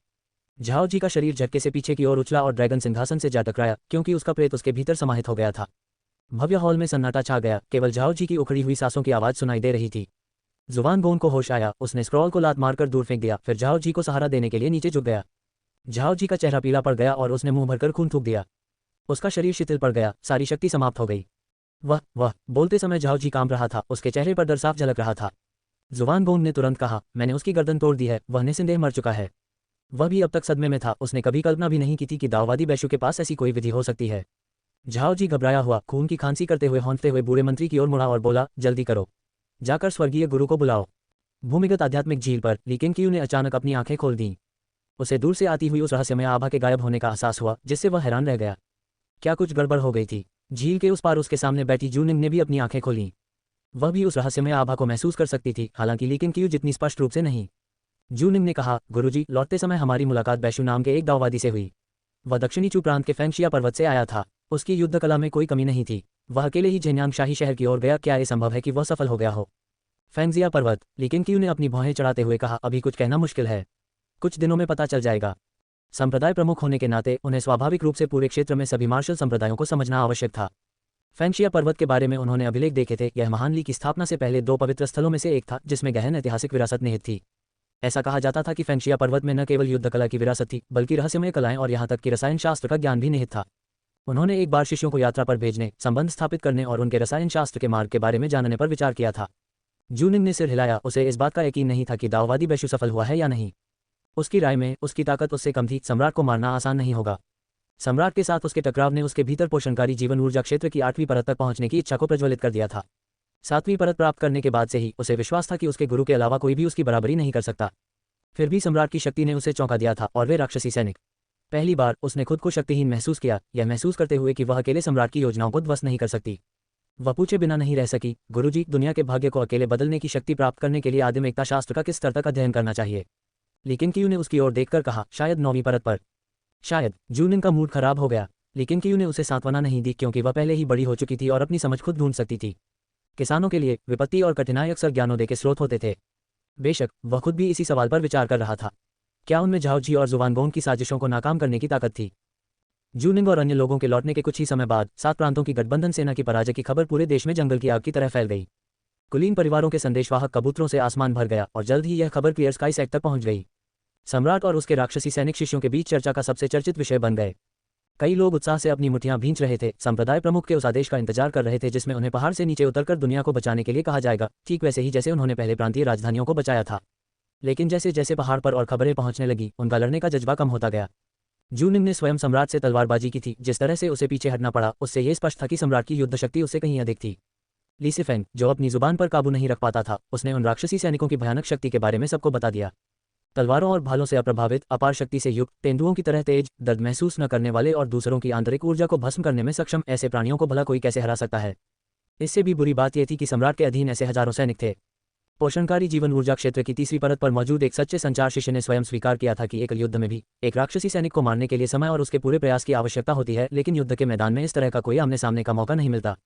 झाओ जी का शरीर झटके से पीछे की ओर उछला और ड्रैगन सिंहासन से जा टकराया, क्योंकि उसका प्रेत उसके भीतर समाहित हो गया था। भव्य हॉल में सन्नाटा छा गया, केवल झाओ जी की उखड़ी हुई सांसों की आवाज सुनाई दे रही थी। जुवानगोंग को होश आया, उसने स्क्रॉल को लात मारकर दूर फेंक दिया, फिर झाओ जी को सहारा देने के लिए नीचे झुक गया। झाओ जी का चेहरा पीला पड़ गया और उसने मुंह भरकर खून थूक दिया। उसका शरीर शिथिल पड़ गया, सारी शक्ति समाप्त हो गई। वह बोलते समय झाओ जी कांप रहा था, उसके चेहरे पर डर साफ झलक रहा था। जुवानगोंग ने तुरंत कहा, मैंने उसकी गर्दन तोड़ दी है, वह निस्संदेह मर चुका है। वह भी अब तक सदमे में था, उसने कभी कल्पना भी नहीं की थी कि दाऊवादी बैशु के पास ऐसी कोई विधि हो सकती है। झाओ जी घबराया हुआ, खून की खांसी करते हुए हौंकते हुए बूढ़े मंत्री की ओर मुड़ा और बोला, जल्दी करो, जाकर स्वर्गीय गुरु को बुलाओ। भूमिगत आध्यात्मिक झील पर ली केंगक्यू ने अचानक अपनी आंखें खोल दीं। उसे दूर से आती हुई उस रहस्यमय आभा के गायब होने का एहसास हुआ, जिससे वह हैरान रह गया। क्या कुछ गड़बड़ हो गई थी? झील के उस पार उसके सामने बैठी जूनिंग ने भी अपनी आंखें खोलीं। वह भी उस रहस्यमय आभा को महसूस कर सकती थी, हालांकि ली केंगक्यू जितनी स्पष्ट रूप से नहीं। जूनिंग ने कहा, गुरुजी, लौटते समय हमारी मुलाकात बैशु नाम के एक दाऊवादी से हुई। वह दक्षिणी चू प्रांत के फेंगशिया पर्वत से आया था। उसकी युद्ध कला में कोई कमी नहीं थी। वह अकेले ही झेन्यांग शाही शहर की ओर गया। क्या यह संभव है कि वह सफल हो गया हो? फेंगजिया पर्वत, ली केंगक्यू ने अपनी भौहें चढ़ाते हुए कहा, अभी कुछ कहना मुश्किल है, कुछ दिनों में पता चल जाएगा। संप्रदाय प्रमुख होने के नाते उन्हें स्वाभाविक रूप से पूरे क्षेत्र में सभी मार्शल संप्रदायों को समझना आवश्यक था। फेंगशिया पर्वत के बारे में उन्होंने अभिलेख देखे थे। यह महान ली की स्थापना से पहले 2 पवित्र स्थलों में से एक था, जिसमें गहन ऐतिहासिक विरासत निहित थी। ऐसा कहा जाता था कि फेंगशिया पर्वत में न केवल युद्ध कला की विरासत थी, बल्कि रहस्यमय कलाएं और यहाँ तक कि रसायन शास्त्र का ज्ञान भी निहित था। उन्होंने एक बार शिष्यों को यात्रा पर भेजने, संबंध स्थापित करने और उनके रसायन शास्त्र के मार्ग के बारे में जानने पर विचार किया था। जूनिंग ने सिर हिलाया, उसे इस बात का यकीन नहीं था कि दाववादी बेशु सफल हुआ है या नहीं। उसकी राय में उसकी ताकत उससे कम थी। सम्राट को मारना आसान नहीं होगा। सम्राट के साथ उसके टकराव ने उसके भीतर पोषणकारी जीवन ऊर्जा क्षेत्र की 8वीं परत तक पहुंचने की इच्छा को प्रज्वलित कर दिया था। 7वीं परत प्राप्त करने के बाद से ही उसे विश्वास था कि उसके गुरु के अलावा कोई भी उसकी बराबरी नहीं कर सकता। फिर भी सम्राट की शक्ति ने उसे चौंका दिया था, और वे राक्षसी सैनिक। पहली बार उसने खुद को शक्तिहीन महसूस किया, यह महसूस करते हुए कि वह अकेले सम्राट की योजनाओं को ध्वस्त नहीं कर सकती। वह पूछे बिना नहीं रह सकी, गुरुजी, दुनिया के भाग्य को अकेले बदलने की शक्ति प्राप्त करने के लिए आदिम एकता शास्त्र का किस स्तर तक अध्ययन करना चाहिए? लेकिन क्यू ने उसकी ओर देखकर कहा, शायद 9वीं परत पर। शायद। जूनिंग का मूड खराब हो गया, लेकिन क्यू ने उसे सांत्वना नहीं दी, क्योंकि वह पहले ही बड़ी हो चुकी थी और अपनी समझ खुद ढूंढ सकती थी। किसानों के लिए विपत्ति और कठिनाई अक्सर ज्ञानोदय के स्रोत होते थे। बेशक वह खुद भी इसी सवाल पर विचार कर रहा था। क्या उनमें झाओ जी और जुवानगोंग की साजिशों को नाकाम करने की ताकत थी? जूनिंग और अन्य लोगों के लौटने के कुछ ही समय बाद 7 प्रांतों की गठबंधन सेना की पराजय की खबर पूरे देश में जंगल की आग की तरह फैल गई। कुलीन परिवारों के संदेशवाहक कबूतरों से आसमान भर गया और जल्द ही यह खबर क्लियर स्काई सेक्टर तक पहुंच गई। सम्राट और उसके राक्षसी सैनिक शिष्यों के बीच चर्चा का सबसे चर्चित विषय बन गए। कई लोग उत्साह से अपनी मुठ्ठियां भींच रहे थे, संप्रदाय प्रमुख के उस आदेश का इंतजार कर रहे थे जिसमें उन्हें पहाड़ से नीचे उतरकर दुनिया को बचाने के लिए कहा जाएगा, ठीक वैसे ही जैसे उन्होंने पहले प्रांतीय राजधानियों को बचाया था। लेकिन जैसे जैसे पहाड़ पर और खबरें पहुंचने लगी, उनका लड़ने का जज्बा कम होता गया। जूनिंग ने स्वयं सम्राट से तलवारबाजी की थी। जिस तरह से उसे पीछे हटना पड़ा, उससे यह स्पष्ट था कि सम्राट की युद्ध शक्ति उससे कहीं अधिक थी। ली सिफेंग, जो अपनी जुबान पर काबू नहीं रख पाता था, उसने उन राक्षसी सैनिकों की भयानक शक्ति के बारे में सबको बता दिया। तलवारों और भालों से अप्रभावित, अपार शक्ति से युक्त, तेंदुओं की तरह तेज, दर्द महसूस न करने वाले और दूसरों की आंतरिक ऊर्जा को भस्म करने में सक्षम ऐसे प्राणियों को भला कोई कैसे हरा सकता है? इससे भी बुरी बात यह थी कि सम्राट के अधीन ऐसे हजारों सैनिक थे। पोषणकारी जीवन ऊर्जा क्षेत्र की 3वीं परत पर मौजूद एक सच्चे संचार शिष्य ने स्वयं स्वीकार किया था कि एकल युद्ध में भी एक राक्षसी सैनिक को मारने के लिए समय और उसके पूरे प्रयास की आवश्यकता होती है, लेकिन युद्ध के मैदान में इस तरह का कोई आमने सामने का मौका नहीं मिलता।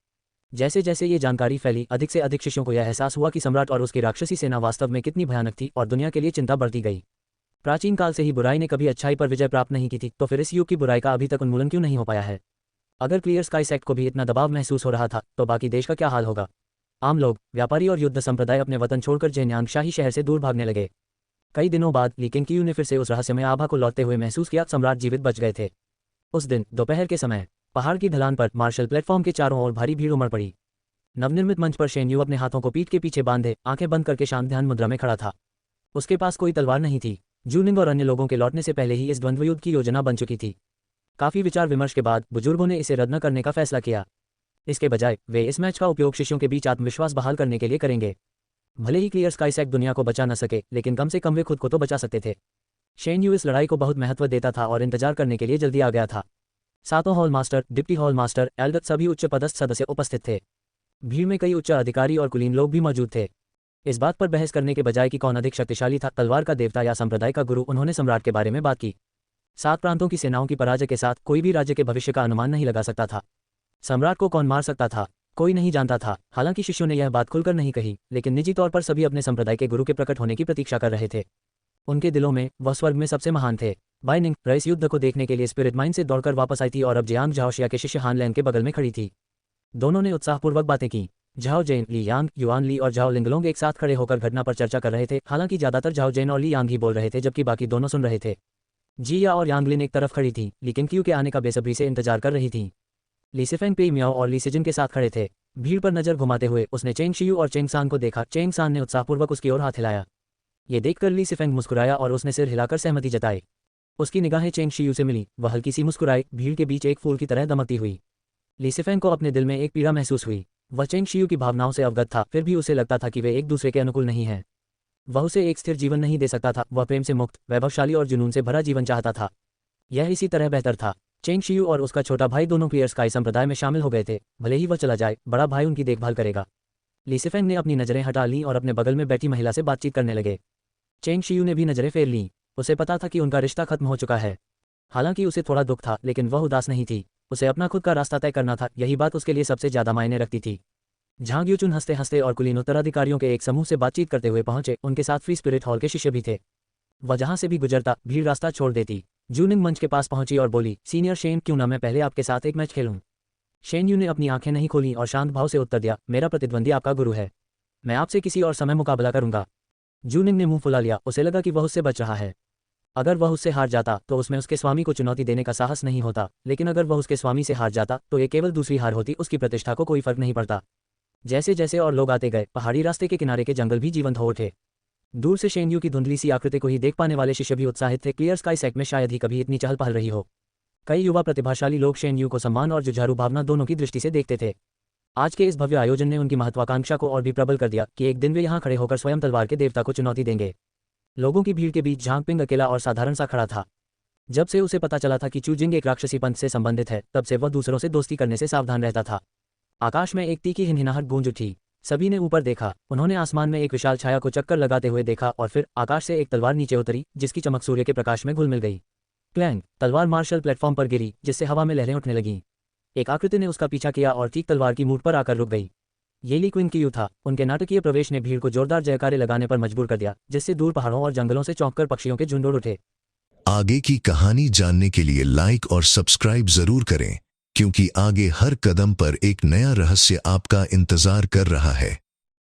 जैसे जैसे ये जानकारी फैली, अधिक से अधिक शिष्यों को यह एहसास हुआ कि सम्राट और उसकी राक्षसी सेना वास्तव में कितनी भयानक थी, और दुनिया के लिए चिंता बढ़ती गई। प्राचीन काल से ही बुराई ने कभी अच्छाई पर विजय प्राप्त नहीं की थी, तो फिर इस युग की बुराई का अभी तक उन्मूलन क्यों नहीं हो पाया है? अगर क्लियर स्काई सेक्ट को भी इतना दबाव महसूस हो रहा था, तो बाकी देश का क्या हाल होगा? आम लोग, व्यापारी और युद्ध संप्रदाय अपने वतन छोड़कर जेन्यांग शाही शहर से दूर भागने लगे। कई दिनों बाद ली केंगक्यू ने फिर से उस रहस्यमय आभा को लौटते हुए महसूस किया, सम्राट जीवित बच गए थे। उस दिन दोपहर के समय पहाड़ की ढलान पर मार्शल प्लेटफॉर्म के चारों ओर भारी भीड़ उमड़ पड़ी। नवनिर्मित मंच पर शेन यू अपने हाथों को पीठ के पीछे बांधे, आंखें बंद करके शांत ध्यान मुद्रा में खड़ा था। उसके पास कोई तलवार नहीं थी। जूनिंग और अन्य लोगों के लौटने से पहले ही इस द्वंद्व युद्ध की योजना बन चुकी थी। काफी विचार विमर्श के बाद बुजुर्गों ने इसे रद्द न करने का फैसला किया। इसके बजाय वे इस मैच का उपयोग शिष्यों के बीच आत्मविश्वास बहाल करने के लिए करेंगे। भले ही क्लियर स्काई सेक्ट दुनिया को बचा न सके, लेकिन कम से कम वे खुद को तो बचा सकते थे। शेन यू इस लड़ाई को बहुत महत्व देता था और इंतजार करने के लिए जल्दी आ गया था। 7 hall master, deputy hall master, Elder सभी उच्च पदस्थ सदस्य उपस्थित थे। भीड़ में कई उच्च अधिकारी और कुलीन लोग भी मौजूद थे। इस बात पर बहस करने के बजाय कि कौन अधिक शक्तिशाली था, तलवार का देवता या संप्रदाय का गुरु, उन्होंने सम्राट के बारे में बात की। 7 प्रांतों की सेनाओं की पराजय के साथ कोई भी राज्य के भविष्य का अनुमान नहीं लगा सकता था। सम्राट को कौन मार सकता था, कोई नहीं जानता था। हालांकि शिष्यों ने यह बात खुलकर नहीं कही, लेकिन निजी तौर पर सभी अपने संप्रदाय के गुरु के प्रकट होने की प्रतीक्षा कर रहे थे। उनके दिलों में वह स्वर्ग में सबसे महान थे। बाइनिंग रईस युद्ध को देखने के लिए स्पिरिट माइन से दौड़कर वापस आई थी और अब जियांग झाओशिया के शिष्य हान लैन के बगल में खड़ी थी। दोनों ने उत्साहपूर्वक बातें की। झाओ जैन, ली यांग, युआन ली और झाओ लिंगलोंग एक साथ खड़े होकर घटना पर चर्चा कर रहे थे। हालांकि ज्यादातर झाओ जैन और ली यांग ही बोल रहे थे, जबकि बाकी दोनों सुन रहे थे। जिया और यांगलिन एक तरफ खड़ी थी, लेकिन क्यू के आने का बेसब्री से इंतजार कर रही थी। ली सिफेंग पे मियाओ और ली सिजिन के साथ खड़े थे। भीड़ पर नजर घुमाते हुए उसने चेंग शियू और चेंग सान को देखा। चेंग सान ने उत्साहपूर्वक उसकी ओर हाथ हिलाया। ये देखकर ली सिफेंग मुस्कुराया और उसने सिर हिलाकर सहमति जताई। उसकी निगाहें चेंग शियू से मिली। वह हल्की सी मुस्कुराई, भीड़ के बीच एक फूल की तरह दमकती हुई। ली सिफेंग को अपने दिल में एक पीड़ा महसूस हुई। वह चेंग शियू की भावनाओं से अवगत था, फिर भी उसे लगता था कि वे एक दूसरे के अनुकूल नहीं हैं। वह उसे एक स्थिर जीवन नहीं दे सकता था। वह प्रेम से मुक्त, वैभवशाली और जुनून से भरा जीवन चाहता था। यह इसी तरह बेहतर था। चेंग शियू और उसका छोटा भाई दोनों क्लियर स्काई संप्रदाय में शामिल हो गए थे। भले ही वह चला जाए, बड़ा भाई उनकी देखभाल करेगा। ली सिफेंग ने अपनी नजरें हटा लीं और अपने बगल में बैठी महिला से बातचीत करने लगे। चेंग शियू ने भी नजरें फेर लीं। उसे पता था कि उनका रिश्ता खत्म हो चुका है। हालांकि उसे थोड़ा दुख था, लेकिन वह उदास नहीं थी। उसे अपना खुद का रास्ता तय करना था, यही बात उसके लिए सबसे ज्यादा मायने रखती थी। झांग यूचुन हंसते हंसते और कुलीन उत्तराधिकारियों के एक समूह से बातचीत करते हुए पहुंचे। उनके साथ फ्री स्पिरिट हॉल के शिष्य भी थे। वह जहां से भी गुजरता, भीड़ रास्ता छोड़ देती। जूनिंग मंच के पास पहुंची और बोली, सीनियर शेन, क्यों ना मैं पहले आपके साथ एक मैच खेलूं? शेन यू ने अपनी आंखें नहीं खोली और शांत भाव से उत्तर दिया, मेरा प्रतिद्वंदी आपका गुरु है। मैं आपसे किसी और समय मुकाबला करूंगा। जूनिंग ने मुंह फुला लिया, उसे लगा कि वह उससे बच रहा है। अगर वह उससे हार जाता तो उसमें उसके स्वामी को चुनौती देने का साहस नहीं होता, लेकिन अगर वह उसके स्वामी से हार जाता तो ये केवल दूसरी हार होती, उसकी प्रतिष्ठा को कोई फर्क नहीं पड़ता। जैसे जैसे और लोग आते गए, पहाड़ी रास्ते के किनारे के जंगल भी जीवंत हो उठे। दूर से शेनयू की धुंधली सी आकृति को ही देख पाने वाले शिष्य भी उत्साहित थे। क्लियर स्काई सेक्ट में शायद ही कभी इतनी चहल पहल रही हो। कई युवा प्रतिभाशाली लोग शेनयू को सम्मान और जुझारू भावना दोनों की दृष्टि से देखते थे। आज के इस भव्य आयोजन ने उनकी महत्वाकांक्षा को और भी प्रबल कर दिया कि एक दिन वे यहाँ खड़े होकर स्वयं तलवार के देवता को चुनौती देंगे। लोगों की भीड़ के बीच झांगपिंग अकेला और साधारण सा खड़ा था। जब से उसे पता चला था कि चूजिंग एक राक्षसी पंथ से संबंधित है, तब से वह दूसरों से दोस्ती करने से सावधान रहता था। आकाश में एक तीखी हिनहिनाहट गूंज उठी। सभी ने ऊपर देखा। उन्होंने आसमान में एक विशाल छाया को चक्कर लगाते हुए देखा और फिर आकाश से एक तलवार नीचे उतरी, जिसकी चमक सूर्य के प्रकाश में घुल मिल गई। क्लैंग! तलवार मार्शल प्लेटफॉर्म पर गिरी, जिससे हवा में लहरें उठने लगीं। एक आकृति ने उसका पीछा किया और ठीक तलवार की मूठ पर आकर रुक गई। ये ली क्विन कियू था। उनके नाटकीय प्रवेश ने भीड़ को जोरदार जयकारे लगाने पर मजबूर कर दिया, जिससे दूर पहाड़ों और जंगलों से चौंककर पक्षियों के झुंड उड़ उठे। आगे की कहानी जानने के लिए लाइक और सब्सक्राइब जरूर करें, क्योंकि आगे हर कदम पर एक नया रहस्य आपका इंतजार कर रहा है।